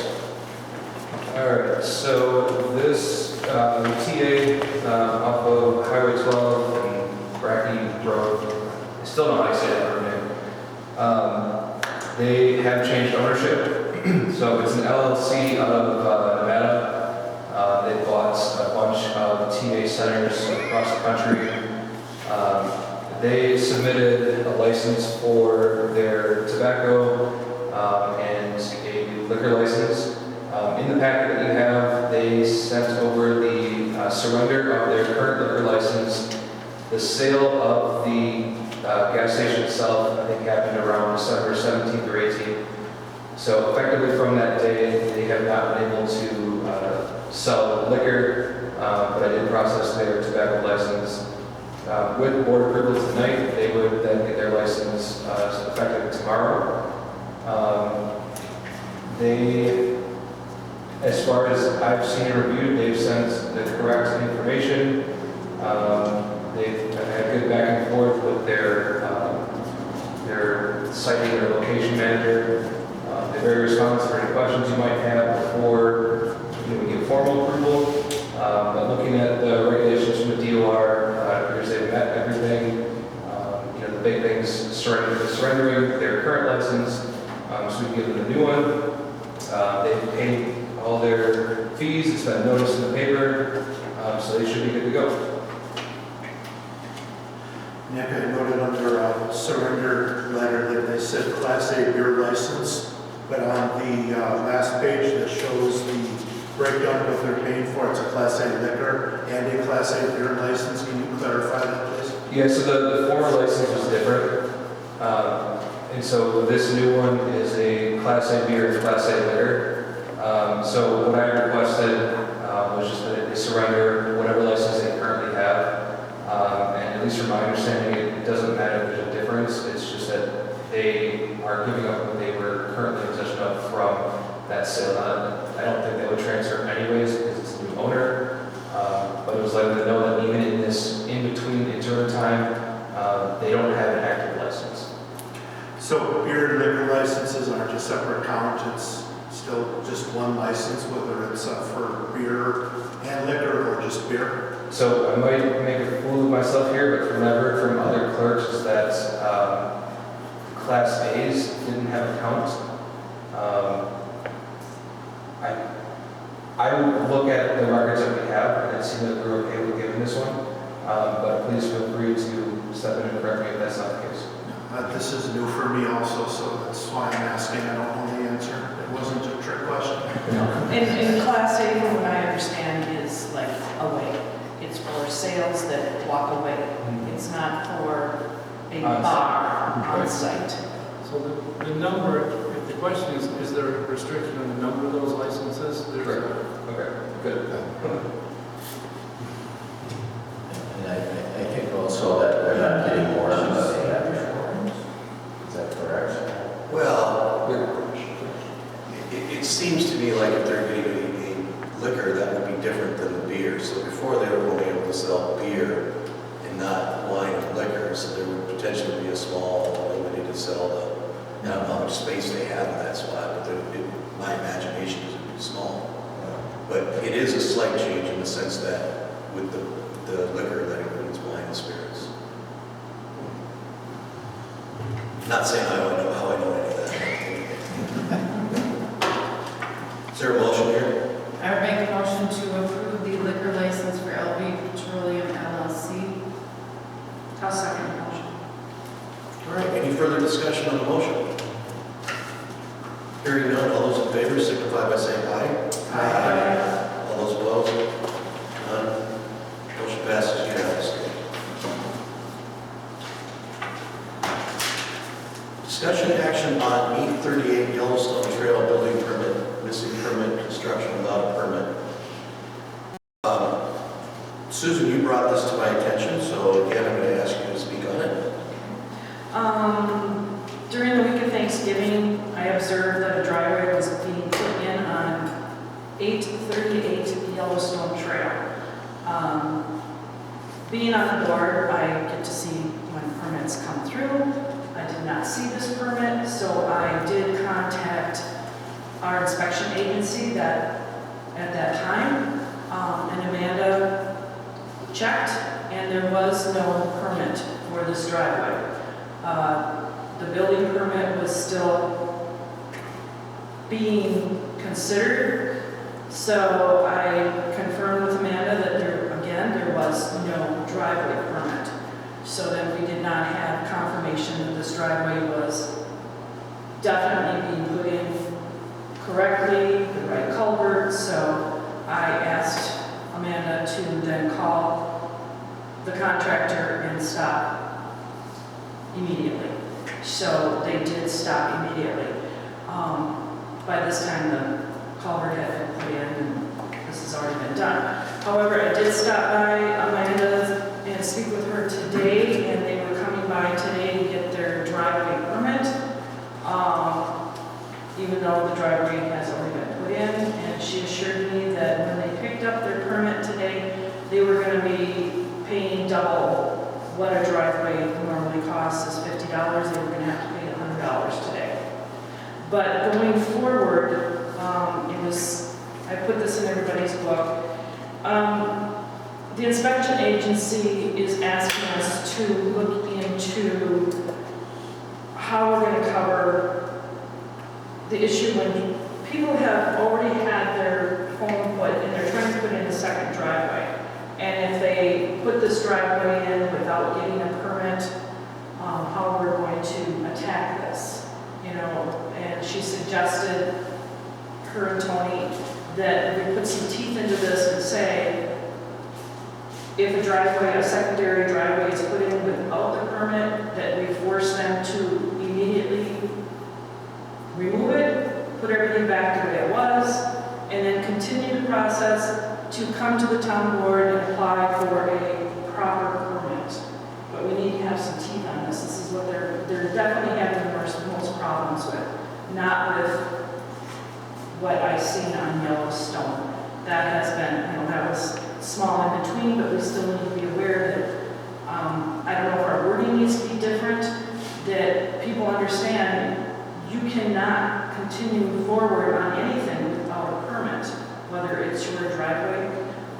C: All right, so this TA off of Highway 12 and Brackey Road, I still don't know how to say that road name. They have changed ownership, so it's an LLC out of Nevada. They bought a bunch of TA centers across the country. They submitted a license for their tobacco and a liquor license. In the packet that you have, they sent over the surrender of their current liquor license license. The sale of the gas station itself, I think, happened around December 17th or 18th. So effectively from that day, they have not been able to sell liquor, but I did process their tobacco license. With board approval tonight, they would then get their license effective tomorrow. They, as far as I've seen and reviewed, they've sent the correct information. They've had good back and forth with their citing their location manager. They're very responsive to any questions you might have before we get formal approval. But looking at the regulations from the DOR, it appears they've met everything. The big things, surrendering their current license, so we can give them a new one. They've paid all their fees, it's been noticed in the paper, so they should be good to go.
F: Nick, I noted under a surrender letter that they said Class A beer license, but on the last page that shows the breakdown of what they're paying for, it's a Class A liquor and a Class A beer license. Can you clarify that, please?
C: Yeah, so the former license was different. And so this new one is a Class A beer and Class A liquor. So what I requested was just that they surrender whatever license they currently have. And at least from my understanding, it doesn't matter if there's a difference. It's just that they are giving up what they were currently in possession of from that sale. I don't think they would transfer anyways because it's a new owner. But it was letting them know that even in this in-between interim time, they don't have an active license.
F: So beer and liquor licenses aren't a separate account, it's still just one license, whether it's for beer and liquor or just beer?
C: So I might make a fool of myself here, but from what I've heard from other clerks is that Class A's didn't have accounts. I would look at the records that we have, and it seemed that we're okay with giving this one. But please feel free to step in and correct me if that's not the case.
F: This is new for me also, so that's why I'm asking. I don't know the answer. It wasn't a trick question.
D: In Class A, from what I understand, is like away. It's for sales that walk away. It's not for a bar on site.
B: So the number, if the question is there a restriction on the number of those licenses? There's
C: Okay, good.
E: And I think also that they're not getting more than what they had before. Is that correct?
A: Well, it seems to me like if they're getting a liquor, that would be different than the beer. So before they were only able to sell beer and not wine and liquor, so there would potentially be a small ability to sell the, I don't know how much space they have in that spot, but my imagination is pretty small. But it is a slight change in the sense that with the liquor that includes wine and spirits. Not saying I don't know how I know any of that. Is there a motion here?
I: I would make a motion to approve the liquor license for LV Petroleum LLC.
D: I'll second the motion.
A: All right, any further discussion on the motion? Hearing none, all those in favor signify by saying aye.
D: Aye.
A: All those opposed? None. Motion passes unanimously. Discussion action on 838 Yellowstone Trail building permit, missing permit, construction without a permit. Susan, you brought this to my attention, so again, I'm going to ask you to speak on it.
D: During the week of Thanksgiving, I observed that a driveway was being put in on 838 Yellowstone Trail. Being on the board, I get to see when permits come through. I did not see this permit, so I did contact our inspection agency at that time, and Amanda checked, and there was no permit for this driveway. The building permit was still being considered, so I confirmed with Amanda that there was no driveway permit. So then we did not have confirmation that this driveway was definitely being put in correctly, the right culvert, so I asked Amanda to then call contractor and stop immediately. So they did stop immediately. By this time, the culvert had been put in and this has already been done. However, I did stop by Amanda and speak with her today, and they were coming by today to get their driveway permit. Even though the driveway has already been put in, and she assured me that when they picked up their permit today, they were going to be paying double what a driveway normally costs is $50. They were going to have to pay $100 today. But going forward, I put this in everybody's book. The inspection agency is asking us to look into how we're going to cover the issue when people have already had their home put and they're trying to put in a second driveway. And if they put this driveway in without getting a permit, how we're going to attack this, and she suggested, her and Tony, that we put some teeth into this and say, if a secondary driveway is put in without the permit, that we force them to immediately remove it, put everything back the way it was, and then continue the process to come to the town board and apply for a proper permit. But we need to have some teeth on this. This is what they're definitely having the most problems with, not with what I've seen on Yellowstone. That has been, that was small in between, but we still need to be aware that, I don't know if our wording needs to be different, that people understand you cannot continue forward on anything without a permit, whether it's your driveway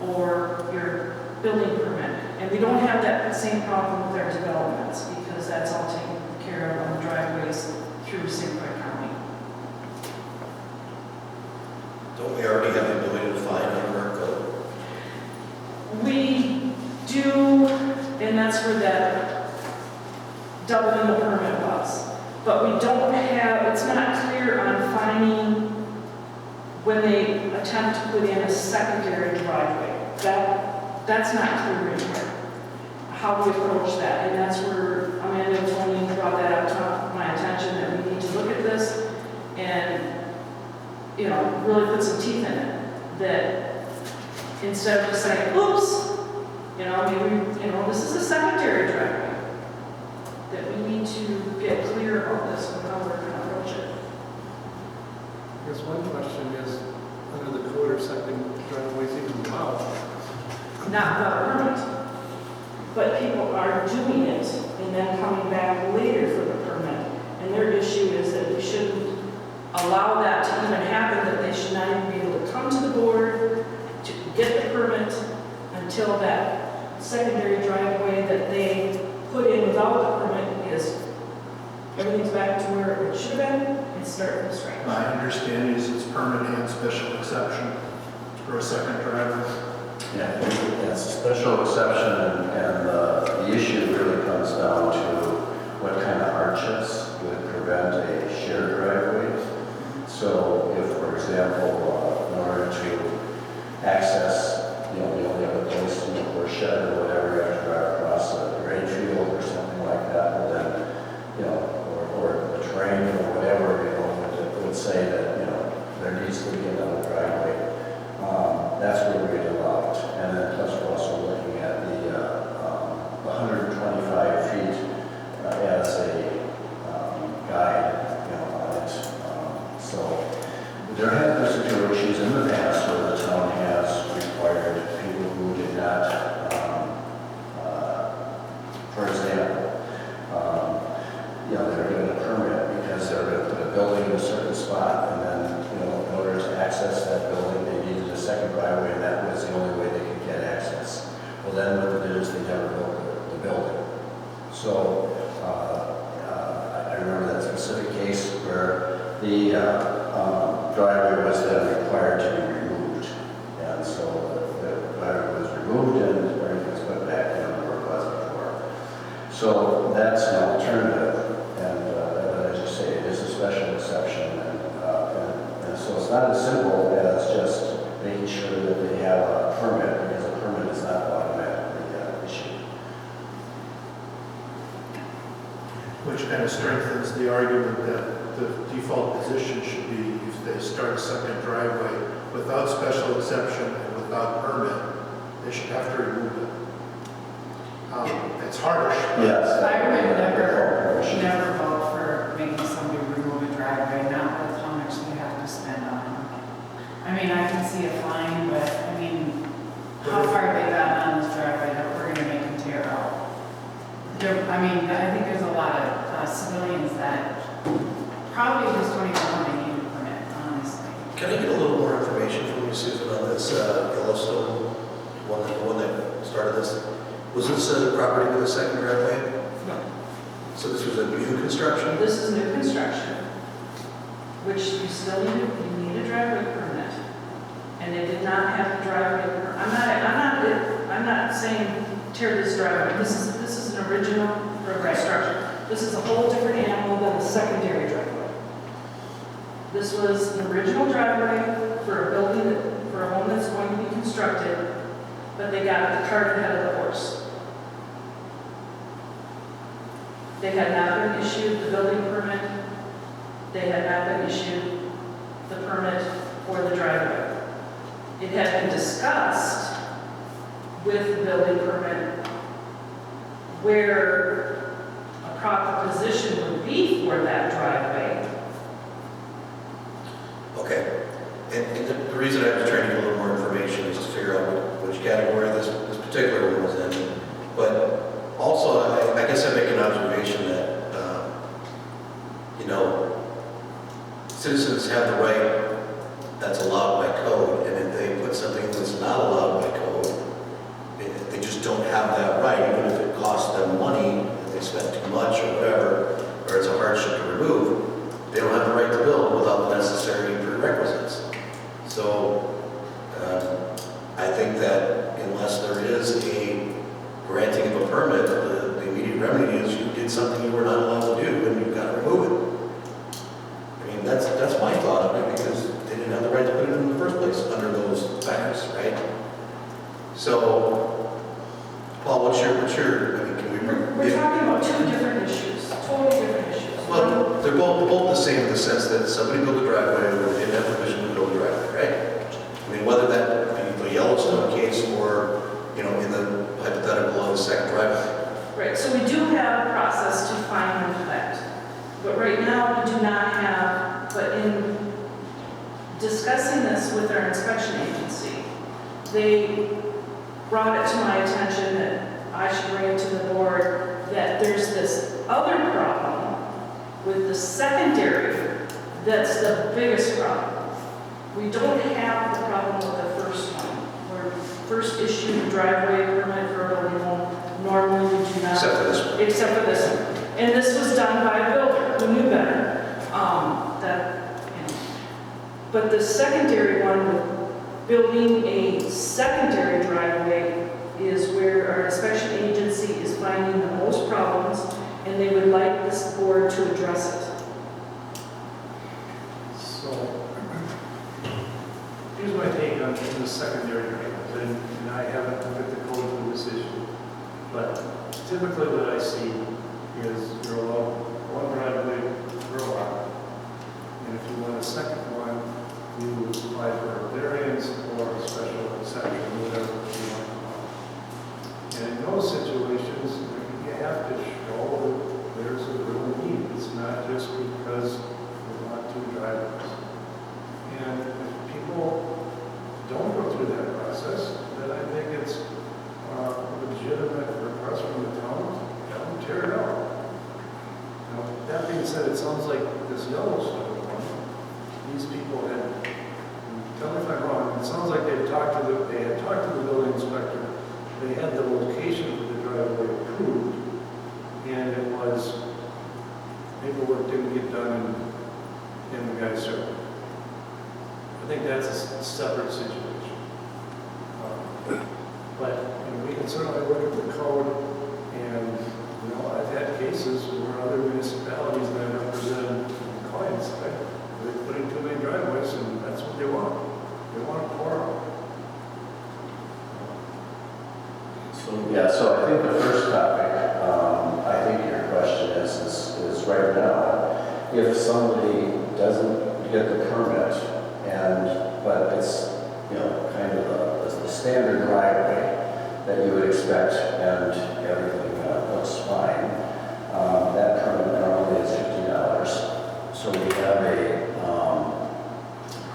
D: or your building permit. And we don't have that same problem with our developments because that's all taken care of on the driveways through St. Croix County.
A: Don't we already have the ability to fine under our code?
D: We do, and that's where that doubling the permit was. But we don't have, it's not clear on fining when they attempt to put in a secondary driveway. That's not clear in here, how we approach that. And that's where Amanda and Tony brought that up to my attention, that we need to look at this and, really put some teeth in it. That instead of just saying, oops, maybe, this is a secondary driveway, that we need to get clear about this and how we're going to approach it.
B: I guess one question is, under the code, are second driveways even allowed?
D: Not without permit. But people are doing it and then coming back later for the permit. And their issue is that we shouldn't allow that to even happen, that they should not even be able to come to the board to get the permit until that secondary driveway that they put in without the permit is, everything's back to where it should have been and start from scratch.
F: My understanding is it's permit and special exception for a second driveway.
E: Yeah, it's a special exception, and the issue really comes down to what kind of hardships would prevent a shared driveway. So if, for example, in order to access, the only other place, for a shed or whatever, you have to drive across a drain field or something like that, well then, or a train or whatever, it would say that, there needs to be another driveway. That's where we get allowed. And then plus we're also looking at the 125 feet as a guide, on it. So there have been situations in the past where the town has required people who did not, for example, they're given a permit because they're going to put a building in a certain spot, and then, in order to access that building, they needed a second driveway, and that was the only way they could get access. Well, then what they did is they never built the building. So I remember that specific case where the driveway was then required to be removed, and so the driveway was removed and everything was put back where it was before. So that's an alternative, and as you say, it is a special exception, and so it's not as simple as just making sure that they have a permit, because a permit is not automatically issued.
F: Which kind of strengthens the argument that the default position should be if they start a second driveway without special exception and without permit, they should have to remove it. It's harsh.
E: Yes.
I: I would never vote for making somebody remove a driveway, not with how much they have to spend on it. I mean, I can see a fine, but I mean, how far have they gotten on this driveway that we're gonna make them tear out? I mean, I think there's a lot of civilians that probably just don't even want to need a permit, honestly.
A: Can I get a little more information from you, Susan, on this Yellowstone, the one that started this? Was this a property with a second driveway?
D: No.
A: So this was a new construction?
D: This is new construction, which you still need a driveway permit. And they did not have a driveway permit. I'm not saying tear this driveway. This is an original construction. This is a whole different animal than the secondary driveway. This was an original driveway for a building for a home that's going to be constructed, but they got the cart ahead of the horse. They had not been issued the building permit. They had not been issued the permit for the driveway. It had been discussed with the building permit where a proper position would be for that driveway.
A: Okay. And the reason I was trying to get a little more information is to figure out which category this particular one was in. But also, I guess I make an observation that, citizens have the right that's allowed by code, and if they put something that's not allowed by code, they just don't have that right, even if it costs them money, and they spent too much or whatever, or it's a hardship to remove, they don't have the right to build without the necessary prerequisites. So, I think that unless there is a granting of a permit, the immediate remedy is you did something you were not allowed to do, and you've got to remove it. I mean, that's my thought of it, because they didn't have the right to put it in the first place under those factors, right? So, Paul, what's your, I mean, can we...
D: We're talking about two different issues, totally different issues.
A: Well, they're both the same in the sense that somebody built a driveway or didn't have permission to build a driveway, right? I mean, whether that be the Yellowstone case or, in the hypothetical of a second driveway.
D: Right, so we do have a process to find and collect. But right now, we do not have, but in discussing this with our inspection agency, they brought it to my attention that I should bring it to the board that there's this other problem with the secondary that's the biggest problem. We don't have the problem with the first one, where first issued driveway permit for a building home, normally we do not.
A: Except for this one.
D: Except for this one. And this was done by a builder who knew better. But the secondary one with building a secondary driveway is where our inspection agency is finding the most problems, and they would like this board to address it.
B: So, here's my take on the secondary driveway, and I haven't looked at the code for this issue, but typically what I see is you're allowed one driveway per lot, and if you want a second one, you apply for a variance or a special exception, whatever you want to call it. And in those situations, you have to show that there's a real need. It's not just because we want two driveways. And if people don't go through that process, then I think it's a legitimate request from the town to tear it out. Now, that being said, it sounds like this Yellowstone one, these people had, tell me if I'm wrong, it sounds like they had talked to the building inspector. They had the location for the driveway approved, and it was, paperwork didn't get done in the guy's circle. I think that's a separate situation. But we can certainly look at the code, and I've had cases where other municipalities that I represent on the client side, they're putting too many driveways, and that's what they want. They want to pour out.
E: So I think the first topic, I think your question is if somebody doesn't get the permit but it's, kind of the standard driveway that you would expect and everything looks fine, that permit normally is $50. So we have a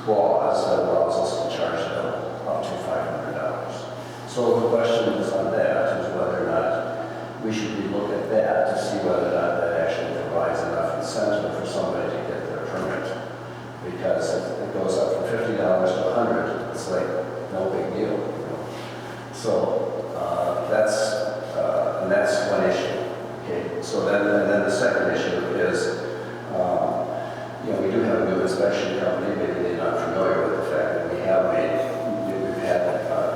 E: clause that allows us to charge them up to $500. So the question is on that is whether or not we should look at that to see whether or not that actually provides enough incentive for somebody to get their permit. Because if it goes up from $50 to $100, it's like no big deal. So that's one issue. Okay. So then the second issue is, we do have a new inspection company. Maybe they're not familiar with the fact that we've had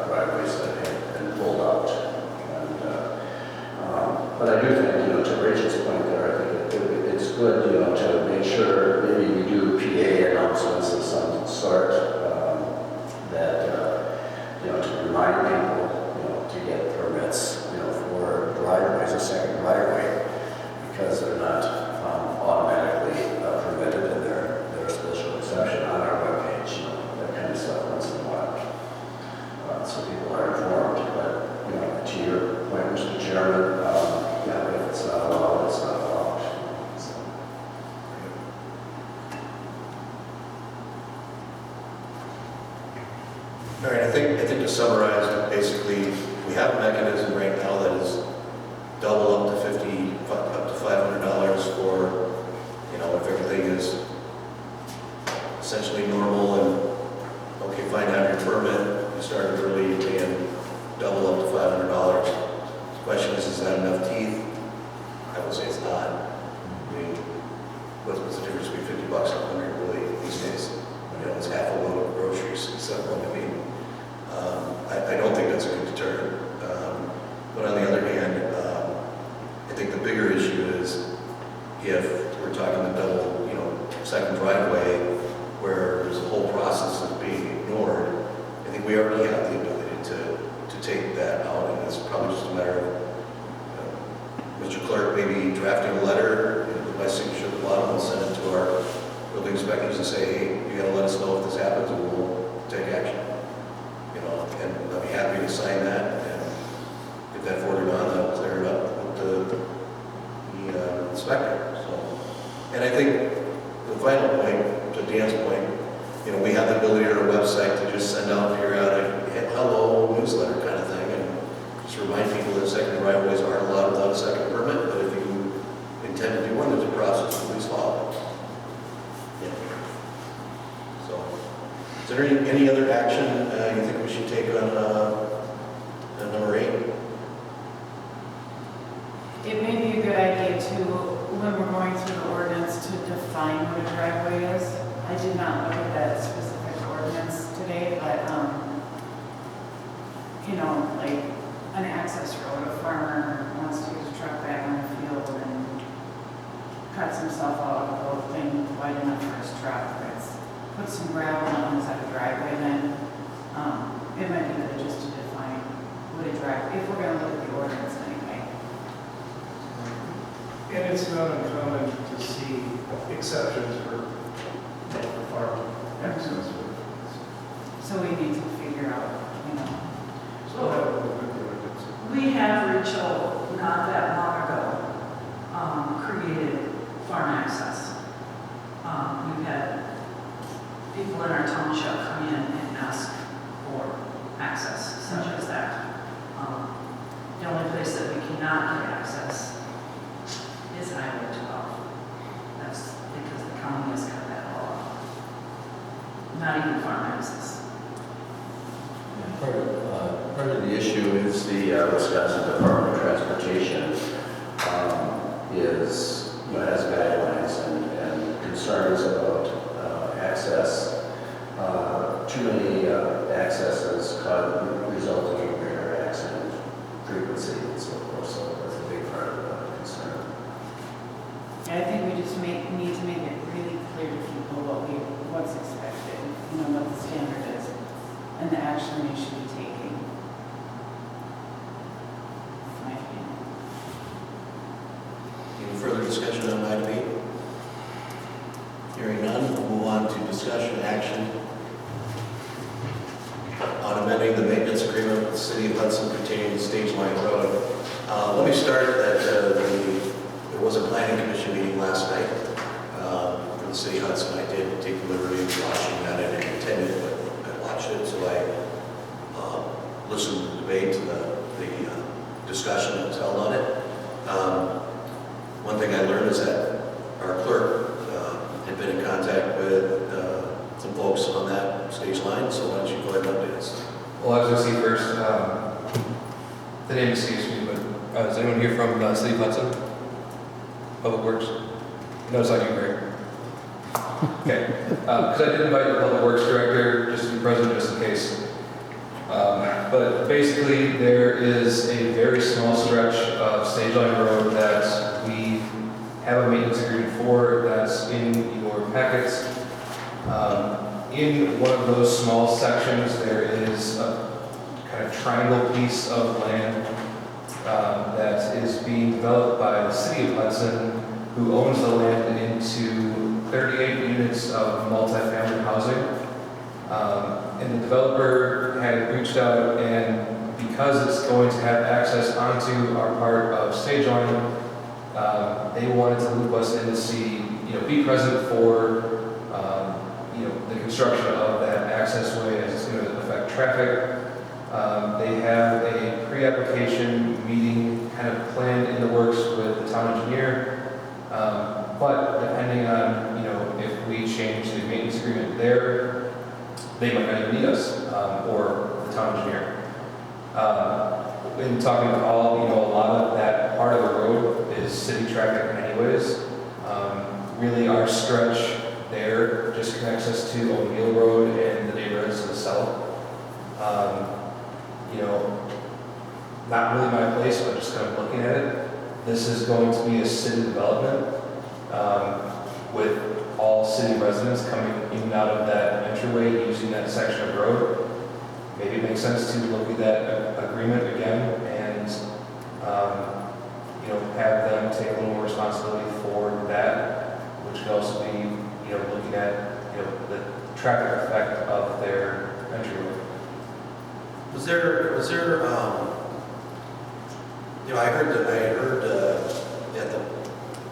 E: driveways that have been pulled out. But I do think, to Rachel's point there, I think it's good, to make sure maybe we do PA announcements of some sort that, to remind people, to get permits, for driveways, a second driveway, because they're not automatically permitted in their special exception on our webpage, that kind of stuff once in a while. So people are informed, but, to your point, Mr. Chairman, if it's not allowed, it's not allowed. So.
A: All right, I think to summarize, basically, we have a mechanism right now that is double up to $500 for, if everything is essentially normal and, okay, fine, have your permit, you started early, you're paying double up to $500. The question is that enough teeth? I would say it's not. I mean, what's the difference between $50 and $100 really these days? It's half a load of groceries, so I mean, I don't think that's a good deterrent. But on the other hand, I think the bigger issue is if we're talking the double, second driveway where there's a whole process that's being ignored. I think we already have the ability to take that out, and it's probably just a matter of Mr. Clerk maybe drafting a letter with my signature at the bottom and send it to our building inspectors and say, hey, you got to let us know if this happens, and we'll take action. And I'll be happy to sign that and get that forwarded on. That'll clear it up with the inspector. So, and I think the final point, to Dan's point, we have the ability on our website to just send out periodic hello newsletter kind of thing, and just remind people that second driveways aren't allowed without a second permit. But if you intend to do one, there's a process to please follow. So, is there any other action you think we should take on number 8?
I: It may be a good idea to, when we're going through the ordinance, to define what a driveway is. I did not look at that specific ordinance today, but, like an access road, a farmer wants to use a truck back on the field and cuts himself out of a thing wide enough for his truck, put some gravel on his driveway, then it might be good just to define what a driveway, if we're going to look at the ordinance anyway.
B: And it's not uncommon to see exceptions for farm access.
D: So we need to figure out,
B: So that would look at the ordinance.
D: We have, Rachel, not that long ago, created farm access. We've had people in our township come in and ask for access, such as that. The only place that we cannot get access is Highway 12. That's because the county has cut that all off. Not even farm access.
E: Part of the issue is the Wisconsin Department of Transportation has guidelines and concerns about access. Too many accesses resulting in greater accident frequency and so forth. So that's a big part of the concern.
I: I think we just need to make it really clear to people what's expected, what the standard is, and the action we should be taking. That's my opinion.
A: Any further discussion on item 8? discussion, action on amending the maintenance agreement with the City of Hudson pertaining to Stage Line Road. Let me start that there was a planning commission meeting last night for the City of Hudson. I did take the liberty of watching that. I didn't attend it, but I watched it, so I listened to the debate, to the discussion that was held on it. One thing I learned is that our clerk had been in contact with some folks on that stage line, so why don't you go ahead and update us?
C: Well, I was going to see first, the name escapes me, but is anyone here from City of Hudson? Public Works? No, it's not you, Greg. Okay. Because I did invite the Public Works Director just to be present just in case. But basically, there is a very small stretch of Stage Line Road that we have a maintenance agreement for that's in your packets. In one of those small sections, there is a kind of triangle piece of land that is being developed by the City of Hudson, who owns the land into 38 units of multifamily housing. And the developer had reached out, and because it's going to have access onto our part of Stage Line, they wanted to loop us in to see, be present for, the construction of that access way as it's going to affect traffic. They have a pre-application meeting kind of planned in the works with the town engineer, but depending on, if we change the maintenance agreement there, they might not even need us, or the town engineer. In talking to Paul, a lot of that part of the road is city traffic anyways. Really our stretch there just connects us to O'Neill Road and the neighborhoods to the south. Not really my place, but just kind of looking at it. This is going to be a city development with all city residents coming in and out of that entryway using that section of road. Maybe it makes sense to look at that agreement again and have them take a little more responsibility for that, which could also be looking at the traffic effect of their entryway.
A: Was there I heard at the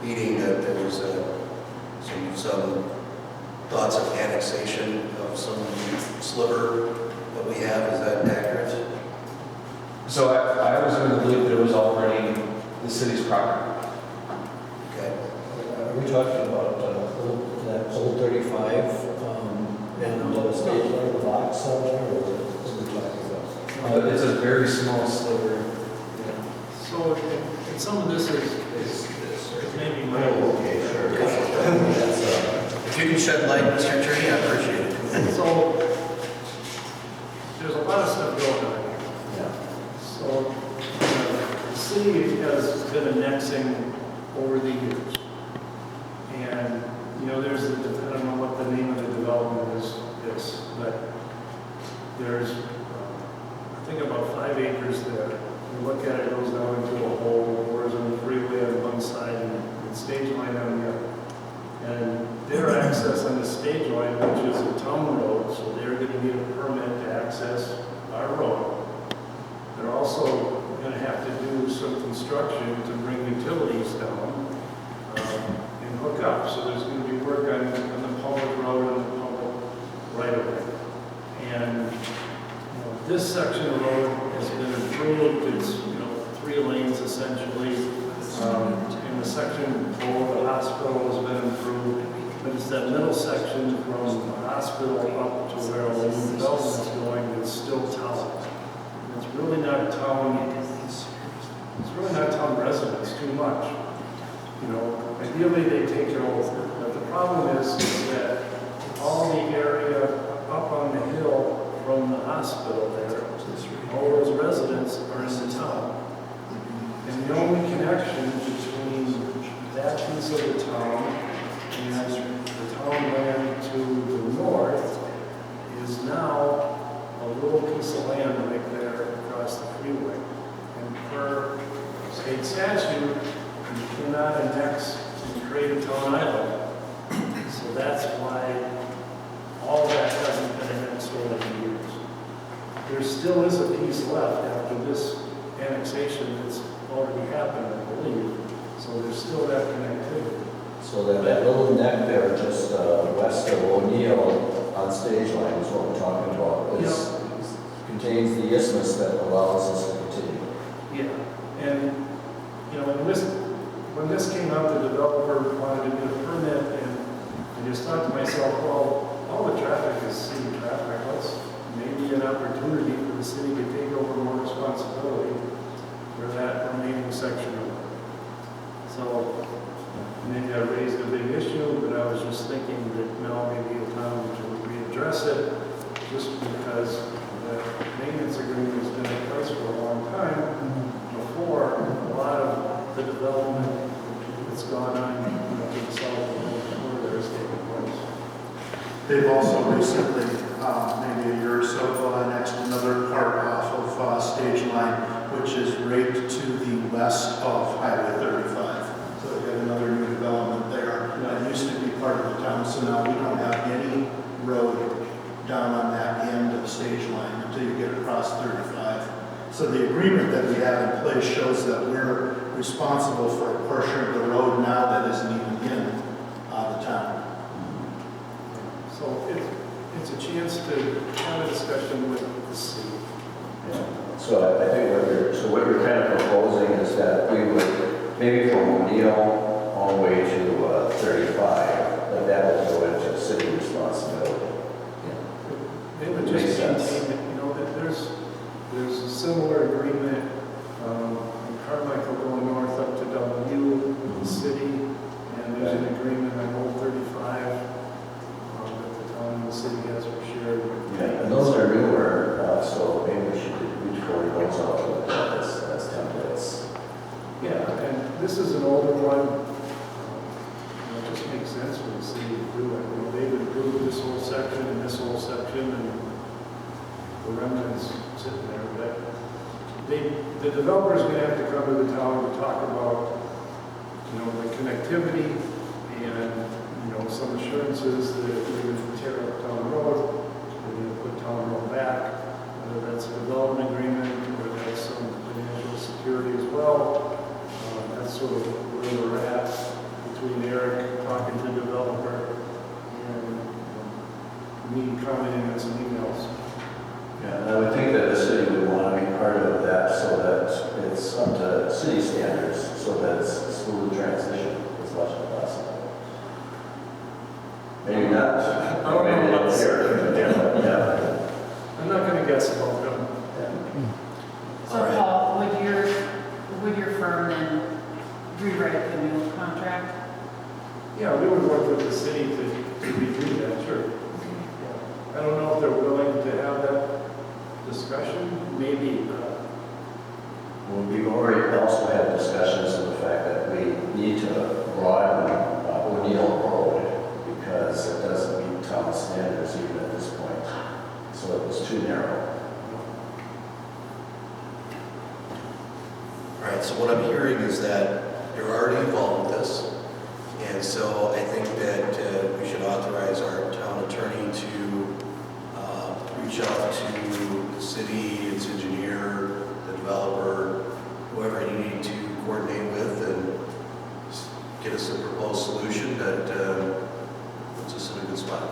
A: meeting that there was some thoughts of annexation of some sliver that we have. Is that accurate?
C: So I was going to believe that it was already the city's property.
A: Okay.
E: Are we talking about that old 35 and the Stage Line box somewhere, or what are we talking about?
C: It's a very small sliver.
B: So, and some of this is maybe my.
E: Okay, sure.
A: If you can shed light, Mr. Attorney, I appreciate it.
B: So, there's a lot of stuff going on here.
E: Yeah.
B: So, the city has been annexing over the years. And, there's, I don't know what the name of the development is, but there's, I think about 5 acres there. You look at it, it goes down into a hole, horizontal freeway on one side and Stage Line on the other. And their access on the Stage Line, which is a town road, so they're going to need a permit to access our road. They're also going to have to do some construction to bring utilities down and hook up. So there's going to be work on the public road and the public right-of-way. And this section of road has been improved. It's 3 lanes essentially. And the section below the hospital has been improved. But it's that middle section from the hospital up to where the new development is going that's still town. It's really not town. It's really not town residents too much. Ideally they take it over. But the problem is that all the area up on the hill from the hospital there, all those residents are in the town. And the only connection between that piece of the town and the town land to the north is now a little piece of land right there across the freeway. And per state statute, you cannot annex and create a town island. So that's why still is a piece left after this annexation that's already happened, I believe. So there's still that connectivity.
E: So that little neck there, just west of O'Neill on Stage Line is what we're talking about, contains the isthmus that allows us to continue.
B: Yeah, and, you know, when this came out, the developer wanted to get a permit, and I just thought to myself, well, all the traffic is city traffic. Let's maybe an opportunity for the city to take over more responsibility for that remaining section of it. So maybe I raised a big issue, but I was just thinking that now maybe the town should readdress it, just because the maintenance agreement has been in place for a long time. Before, a lot of the development that's gone on, to the south of the corridor is taking place.
F: They've also recently, maybe a year or so, annexed another part off of Stage Line, which is right to the west of Highway 35. So they've got another new development there. That used to be part of the town, so now we don't have any road down on that end of Stage Line until you get across 35. So the agreement that we have in place shows that we're responsible for a portion of the road now that isn't even in the town.
B: So it's a chance to have a discussion with the city.
E: Yeah. So I think what you're kind of proposing is that we would, maybe from O'Neill all the way to 35, that would go into city responsibility.
B: They would
E: Makes
B: just
E: sense.
B: maintain that, that there's a similar agreement in Carmichael going north up to W, the city, and there's an agreement on Old 35 that the town and the city has for shared.
E: Yeah, and those are newer, so maybe we should reach for those out as templates.
B: Yeah, and this is an older one. It just makes sense for the city to do it. They've improved this whole section and this whole section, and the remnants sitting there. But the developer's going to have to come to the town to talk about, the connectivity and, some assurances that we're going to tear up town road, we're going to put town road back, whether that's a development agreement or that's some financial security as well. That's sort of where we're at between Eric talking to the developer and me commenting on some emails.
E: Yeah, and I would think that the city would want to be part of that so that it's up to city standards, so that it's a smooth transition as much as possible. Maybe not.
B: I don't know
E: Maybe
B: about
E: it's here. Yeah.
B: I'm not going to guess about them.
I: So
A: All right.
I: Paul, would your firm then rewrite the new contract?
B: Yeah, we would work with the city to review that, sure. Yeah. I don't know if they're willing to have that discussion, maybe.
E: Well, we've already also had discussions of the fact that we need to broaden O'Neill Road because it doesn't meet town standards even at this point. So it was too narrow.
A: All right, so what I'm hearing is that you're already involved with this, and so I think that we should authorize our town attorney to reach out to the city, its engineer, the developer, whoever you need to coordinate with, and get us a proposed solution that puts us in a good spot.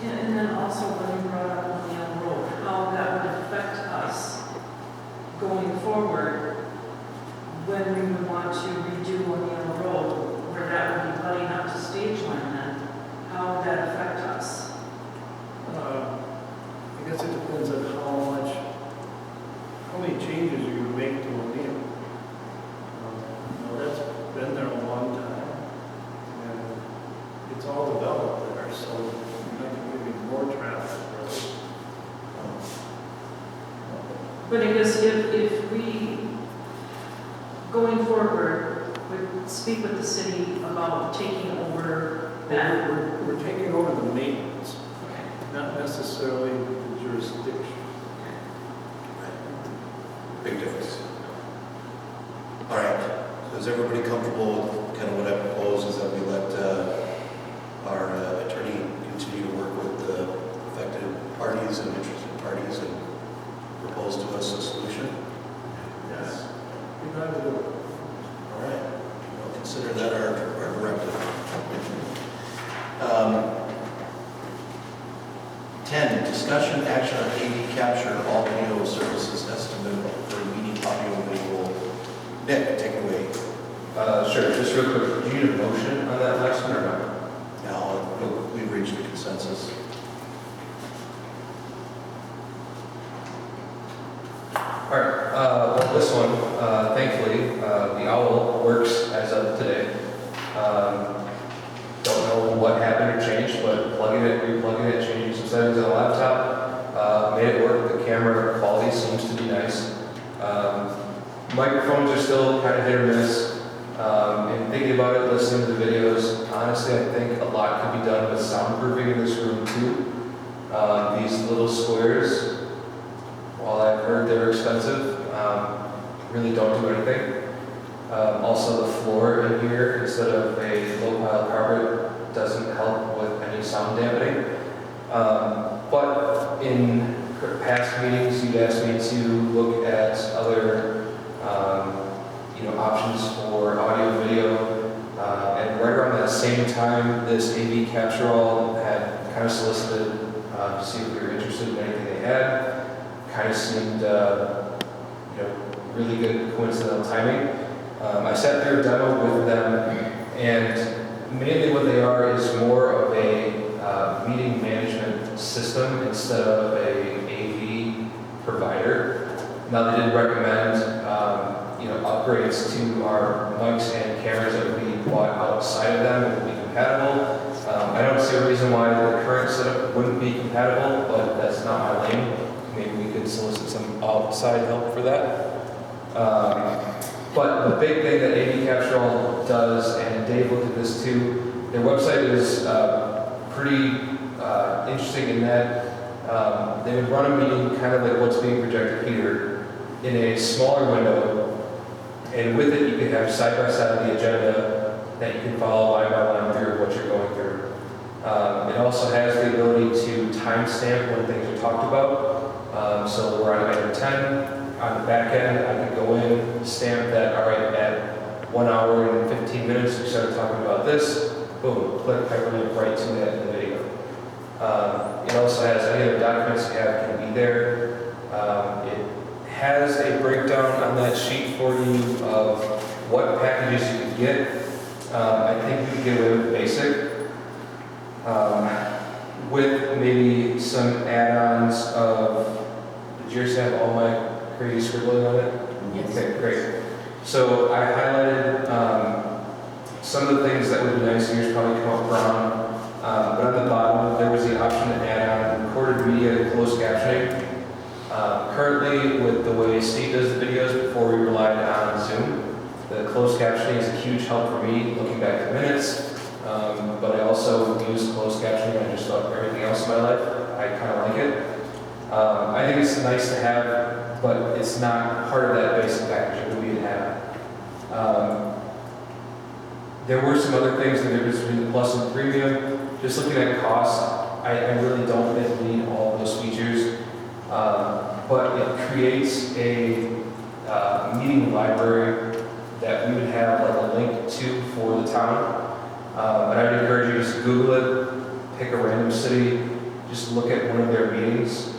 D: Yeah, and then also when you brought up O'Neill Road, how that would affect us going forward when we would want to redo O'Neill Road, where that would be butting up to Stage Line then, how would that affect us?
B: I guess it depends on how many changes you would make to O'Neill. That's been there a long time, and it's all developed there, so you're not going to get more traffic.
D: But I guess if we, going forward, would speak with the city about taking over that.
B: We're taking over the maintenance, not necessarily the jurisdiction.
A: Big difference. All right, so is everybody comfortable with kind of what I propose is that we let our attorney continue to work with the affected parties and interested parties and 10, discussion action on AV capture all video services estimate for meeting audio and visual. Nick, take it away.
C: Sure, just real quick, do you need a motion on that last one or not?
A: Now, we've reached a consensus.
C: All right, well, this one, thankfully, the OWL works as of today. Don't know what happened or changed, but plugging it, replugging it, changing some settings on the laptop, made it work. The camera quality seems to be nice. Microphones are still kind of hit or miss. And thinking about it, listening to the videos, honestly, I think a lot could be done with soundproofing in this room too. These little squares, while I've heard they're expensive, really don't do anything. Also, the floor in here, instead of a low pile carpet, doesn't help with any sound dampening. But in past meetings, you've asked me to look at other options for audio and video. And right around that same time, this AV Capture-All had kind of solicited to see if we were interested in anything they had. Kind of seemed, really good coincidental timing. I sat through a demo with them, and mainly what they are is more of a meeting management system instead of a AV provider. Now, they did recommend, upgrades to our mics and cameras that would be bought outside of them and would be compatible. I don't see a reason why the current setup wouldn't be compatible, but that's not my lane. Maybe we could solicit some outside help for that. But the big thing that AV Capture-All does, and Dave looked at this too, their website is pretty interesting in that they would run a meeting kind of like what's being projected here in a smaller window, and with it you can have side-by-side the agenda that you can follow line by line through what you're going through. It also has the ability to timestamp when things are talked about. So we're on item 10. On the back end, I could go in, stamp that, all right, at 1 hour and 15 minutes, we started talking about this. Boom, click, hyperlink right to that in the video. It also has any other documents you have can be there. It has a breakdown on that sheet for you of what packages you could get. I think you could get away with basic. With maybe some add-ons of, did yours have all my crazy scribbling on it?
I: Yes.
C: Okay, great. So I highlighted some of the things that would be nice. Yours probably come up brown. But on the bottom, there was the option to add on recorded media and closed captioning. Currently, with the way Steve does the videos, before we relied on Zoom, the closed captioning is a huge help for me, looking back at minutes. But I also use closed captioning on just about everything else in my life. I kind of like it. I think it's nice to have, but it's not part of that basic package that we have. There were some other things, the difference between the Plus and Premium. Just looking at cost, I really don't think we need all of those features. But it creates a meeting library that we would have like a link to for the town. And I would encourage you to just Google it, pick a random city, just look at one of their meetings.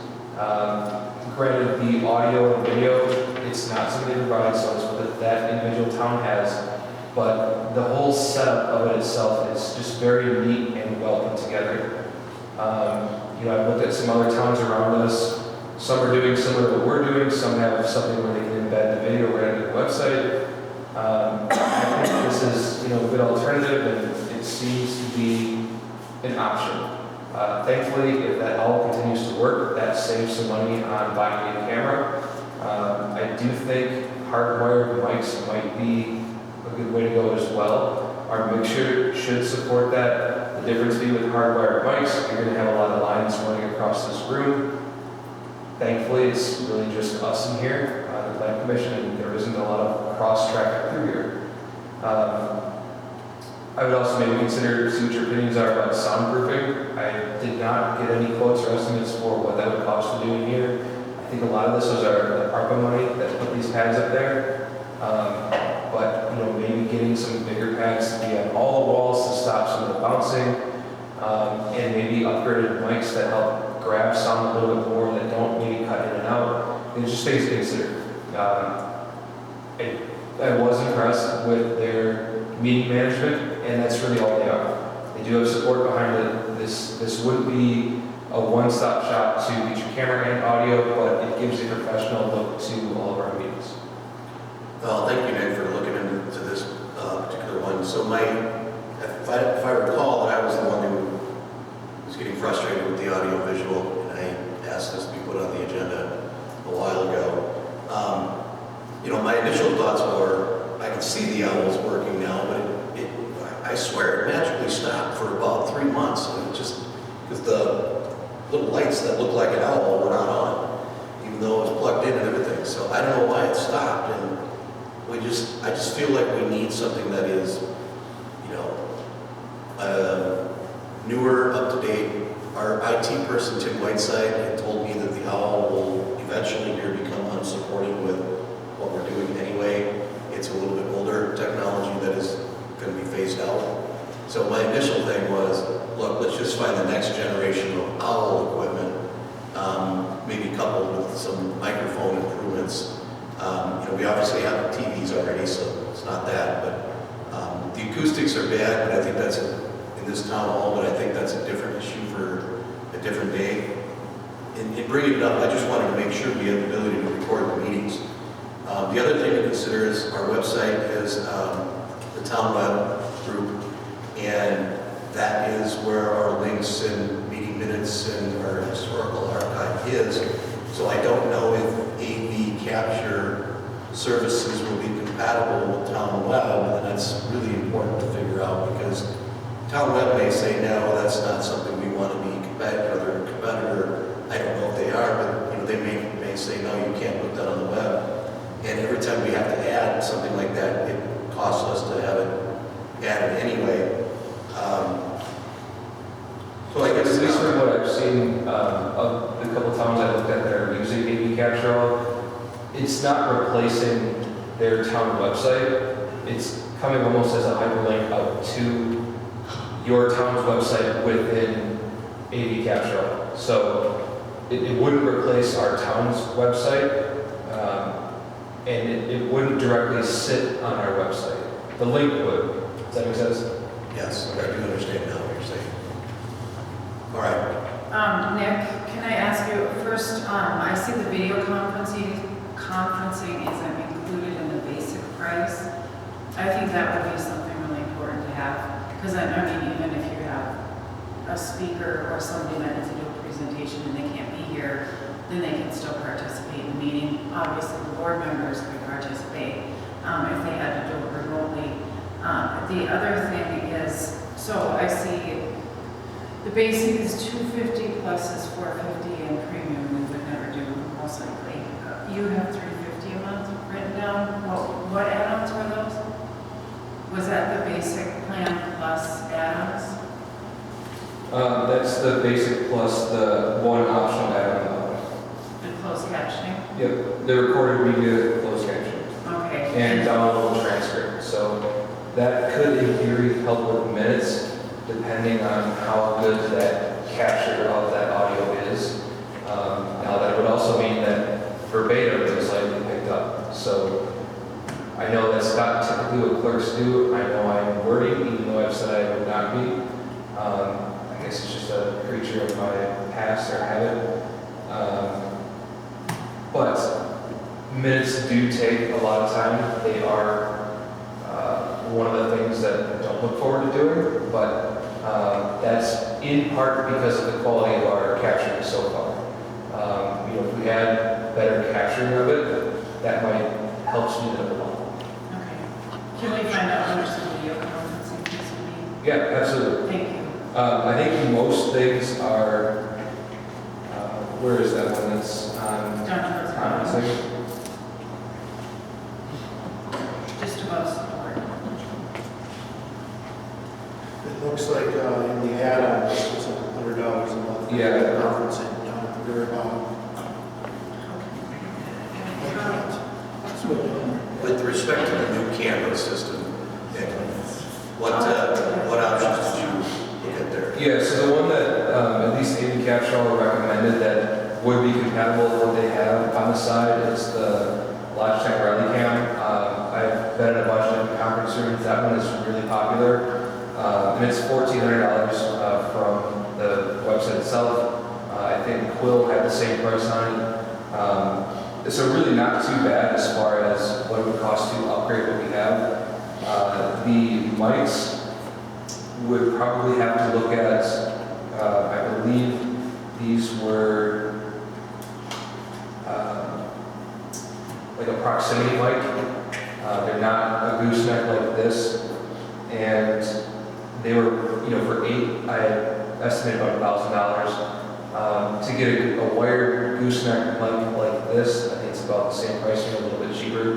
C: Granted, the audio and video, it's not something they provide, so it's what that individual town has. But the whole setup of it itself is just very neat and well put together. I've looked at some other towns around us. Some are doing similar to what we're doing. Some have something where they can embed the video right into the website. I think this is, a good alternative, and it seems to be an option. Thankfully, if that all continues to work, that saves some money on buying a new camera. I do think hardwired mics might be a good way to go as well. Our mixer should support that. The difference being with hardwired mics, you're going to have a lot of lines running across this room. Thankfully, it's really just us in here, the plan commission, and there isn't a lot of cross-traffic through here. I would also maybe consider, see what your opinions are about soundproofing. I did not get any quotes or estimates for what that would cost to do in here. I think a lot of this was the ARPA money that put these pads up there. But maybe getting some bigger pads to be on all the walls to stop some of the bouncing, and maybe upgraded mics that help perhaps sound a little bit more, that don't maybe cut in and out. It's just things to consider. I was impressed with their meeting management, and that's really all they are. They do have support behind it. This wouldn't be a one-stop shop to get your camera and audio, but it gives a professional look to all of our meetings.
A: Thank you, Nick, for looking into this particular one. So if I recall, that I was the one who was getting frustrated with the audio visual, and I asked this to be put on the agenda a while ago. My initial thoughts were, I can see the owls working now, but I swear it magically stopped for about 3 months. And it just, because the little lights that look like an owl were not on, even though it was plugged in and everything. So I don't know why it stopped, and I just feel like we need something that is, newer, up to date. Our IT person, Tim Whiteside, had told me that the owl will eventually here become unsupporting with what we're doing anyway. It's a little bit older technology that is going to be phased out. So my initial thing was, look, let's just find the next generation of owl equipment, maybe coupled with some microphone improvements. We obviously have TVs already, so it's not that, but the acoustics are bad, but I think that's in this town hall, but I think that's a different issue for a different day. In bringing it up, I just wanted to make sure we have the ability to record the meetings. The other thing to consider is our website is the town web group, and that is where our links and meeting minutes and our historical archive is. So I don't know if AV capture services will be compatible with town web, and that's really important to figure out, because town web may say, no, that's not something we want to be competitor. I don't know if they are, but they may say, no, you can't put that on the web. And every time we have to add something like that, it costs us to have it added anyway. So I guess
C: At least from what I've seen, of the couple times I looked at their using AV Capture, it's not replacing their town website. It's coming almost as a hyperlink out to your town's website within AV Capture. So it wouldn't replace our town's website, and it wouldn't directly sit on our website. The link would. Does that make sense?
A: Yes, I do understand now what you're saying. All right.
I: Nick, can I ask you, first, I see the video conferencing isn't included in the basic price. I think that would be something really important to have, because I mean, even if you have a speaker or somebody that needs to do a presentation and they can't be here, then they can still participate in the meeting. Obviously, the board members could participate if they had to do it remotely. The other thing is, so I see the basic is $250 plus is $450, and premium we would never do, most likely. You have $350 a month written down. What add-ons were those? Was that the basic plan plus add-ons?
C: That's the basic plus the one optional add-on.
I: The closed captioning?
C: Yep, the recorded media closed caption
I: Okay.
C: and downloadable transcript. So that could, in theory, help with minutes, depending on how good that capture of that audio is. Now, that would also mean that verbatim is likely picked up. So I know that's not typically what clerks do. I know I'm wording, even though I've said I would not be. I guess it's just a creature of my past or habit. But minutes do take a lot of time. They are one of the things that I don't look forward to doing, but that's in part because of the quality of our capturing so far. If we had better capturing of it, that might help speed it up a lot.
I: Okay. Can we find out how much the video conferencing fees would be?
C: Yeah, absolutely.
I: Thank you.
C: I think most things are, where is that one that's on
I: Down towards the bottom.
C: conferencing?
I: Just above support.
F: It looks like in the add-on, this was $100 a month.
C: Yeah.
F: Conferencing down at the very bottom.
A: With respect to the new camera system, Nick, what options did you look at there?
C: Yeah, so the one that, at least AV Capshaw recommended that would be compatible with what they have on the side. It's the Logitech Rally Cam. I've been in a bunch of conference rooms. That one is really popular. And it's $1,400 from the website itself. I think Quill had the same price on it. So really not too bad as far as what it would cost to upgrade what we have. The mics would probably have to look at, I believe these were like a proximity mic. They're not a gooseneck like this. And they were, you know, for $8, I estimated about $1,000. To get a wired gooseneck mic like this, I think it's about the same price, maybe a little bit cheaper.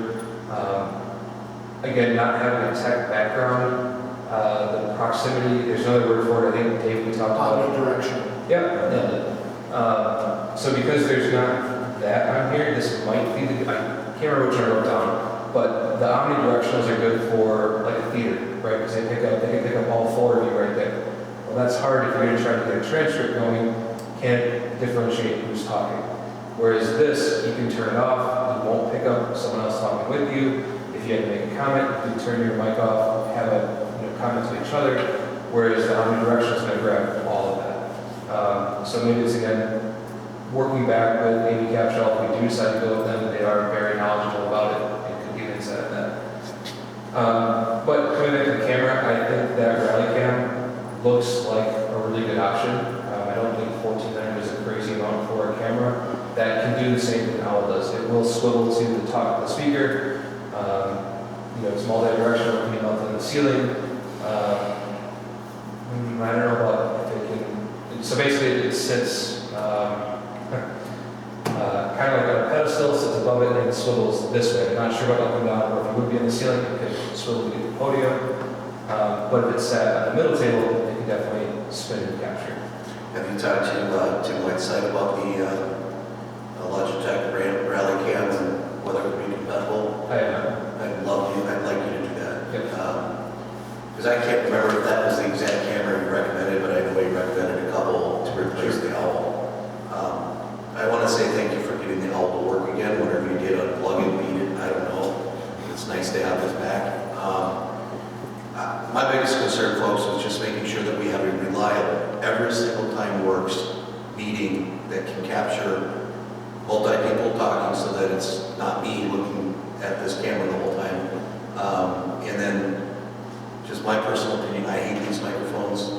C: Again, not having a tech background, the proximity, there's another word for it, I think Dave, we talked about.
F: Omnidirectional.
C: Yeah. So because there's not that on here, this might be the, I can't remember which one I wrote down, but the omnidirectionals are good for like a theater, right? Because they can pick up all four of you right there. Well, that's hard if you're going to try to get a transcript going, can't differentiate who's talking. Whereas this, you can turn it off, you won't pick up someone else talking with you. If you have to make a comment, you can turn your mic off, have a comment to each other, whereas the omnidirectional is going to grab all of that. So maybe it's again, working back with AV Capshaw, if we do decide to go with them, they are very knowledgeable about it and could give insight of that. But coming back to the camera, I think that Rally Cam looks like a really good option. I don't think 1400 is a crazy amount for a camera that can do the same thing Owl does. It will swivel to the top of the speaker. It's multi-directional, it can be mounted on the ceiling. I don't know about if it can. So basically, it sits kind of like on a pedestal, sits above it, and swivels this way. I'm not sure about up and down, or if it would be on the ceiling, it could swivel to the podium. But if it's sat on the middle table, it can definitely spin and capture.
A: Have you talked to Tim Whiteside about the Logitech Rally Cam and whether it would be compatible?
C: I am.
A: I'd like you to do that.
C: Yep.
A: Because I can't remember if that was the exact camera you recommended, but I know you recommended a couple to replace the Owl. I want to say thank you for getting the Owl to work again. Whatever you did, unplug it, beat it, I don't know. It's nice to have this back. My biggest concern, folks, is just making sure that we have a reliable, every single time works meeting that can capture multi-people talking so that it's not me looking at this camera the whole time. And then, just my personal opinion, I hate these microphones.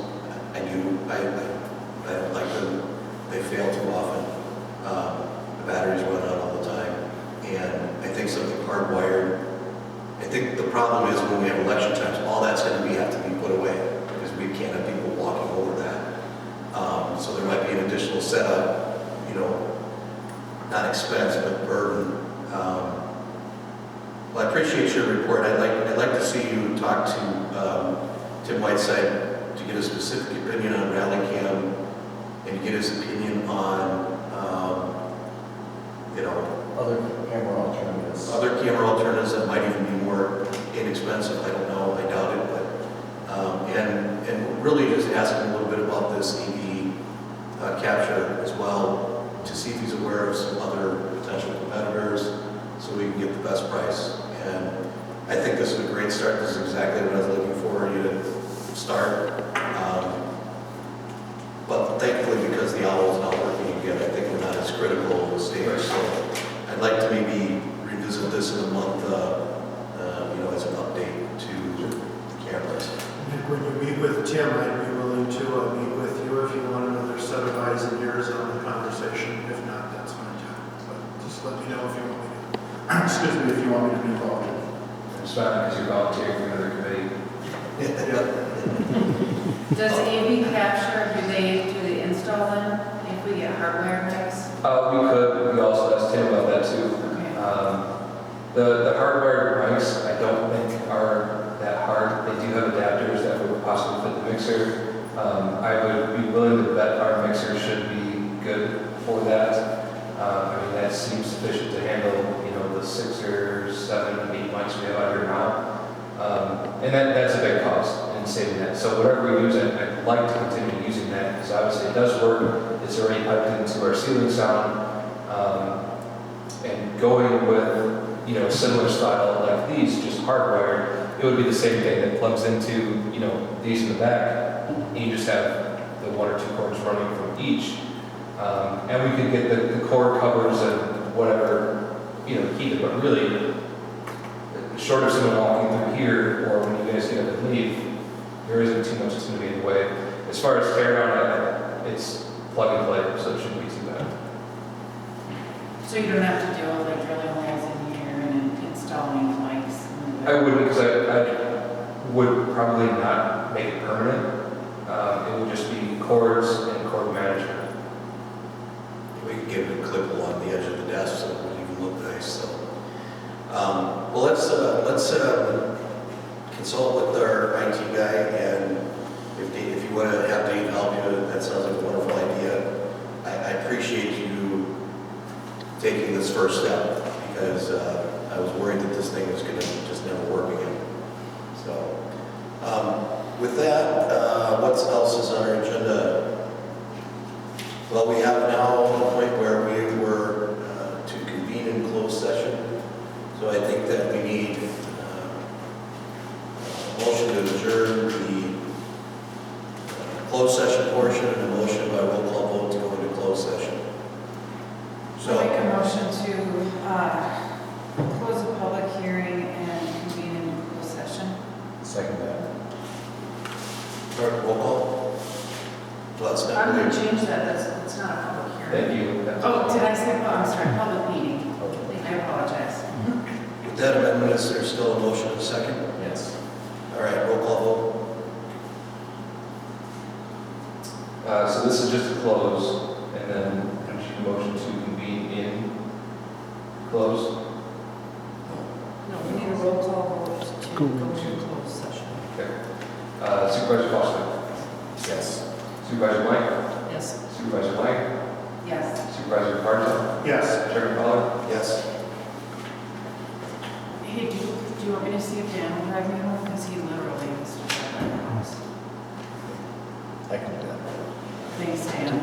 A: I do. I don't like them. They fail too often. The batteries run out all the time. And I think something hardwired. I think the problem is when we have election times, all that's going to have to be put away because we can't have people walking over that. So there might be an additional setup, not expense, but burden. Well, I appreciate your report. I'd like to see you talk to Tim Whiteside to get a specific opinion on Rally Cam and get his opinion on,
E: Other camera alternatives.
A: other camera alternatives that might even be more inexpensive. I don't know. I doubt it. But and really just ask him a little bit about this EV capture as well to see if he's aware of some other potential competitors so we can get the best price. And I think this is a great start. This is exactly what I was looking for you to start. But thankfully, because the Owl is not working again, I think we're not as critical of a stage. So I'd like to maybe revisit this in a month, as an update to the cameras.
F: When you meet with Tim, I'd be willing to meet with you if you want another set of eyes and ears on the conversation. If not, that's fine too. But just let me know if you want me to. Excuse me, if you want me to be involved.
C: It's fine because you're volunteering for another committee.
I: Does AV Capture, do the install them if we get hardware mics?
C: We could. We also asked Tim about that too.
I: Okay.
C: The hardware mics, I don't think are that hard. They do have adapters that would possibly fit the mixer. I would be willing to bet our mixer should be good for that. That seems sufficient to handle, the 6 or 7, 8 mics we have out here now. And that's a big cost. And saving that. So whatever we use, I'd like to continue using that, because obviously it does work. It's already piped into our ceiling sound. And going with, similar style like these, just hardwired, it would be the same thing that plugs into, these in the back, and you just have the 1 or 2 cords running from each. And we could get the cord covers and whatever, keep it, but really, short of someone walking through here, or when you guys get up and leave, there isn't too much that's going to be in the way. As far as tear down, it's plug and play, so it shouldn't be too bad.
I: So you don't have to deal with like drilling holes in here and installing mics?
C: I wouldn't, because I would probably not make it permanent. It would just be cords and cord management.
A: We could give it a clip along the edge of the desk so it wouldn't even look nice, so. Well, let's consult with our IT guy, and if you want to have Dave help you, that sounds like a wonderful idea. I appreciate you taking this first step, because I was worried that this thing was going to just never work again. So, with that, what else is on our agenda? Well, we have now a point where we were to convene in closed session. So I think that we need a motion to adjourn the closed session portion, and a motion by roll call vote to go into closed session.
I: So make a motion to close the public hearing and convene in closed session.
E: Second that.
A: All right, roll call. Well, that's not
D: I'm going
A: really-
D: to change that, that's not a public hearing.
C: Thank you.
I: Oh, did I say, I'm sorry, public meeting. I apologize.
A: With that amendment, is there still a motion and a second?
E: Yes.
A: All right, roll call vote.
C: So this is just a close, and then I need a motion to convene in close.
D: No, we need a roll call vote to
B: Go
D: go
B: into-
D: to closed session.
C: Okay. Supervisor Foster.
E: Yes.
C: Supervisor White.
D: Yes.
C: Supervisor White.
I: Yes.
C: Supervisor Barton.
F: Yes.
C: Chairman Pollard.
A: Yes.
I: Hey, do you want me to see if Dan will drive me home? Because he literally is to drive my house.
E: I can do that.
I: Thanks, Dan.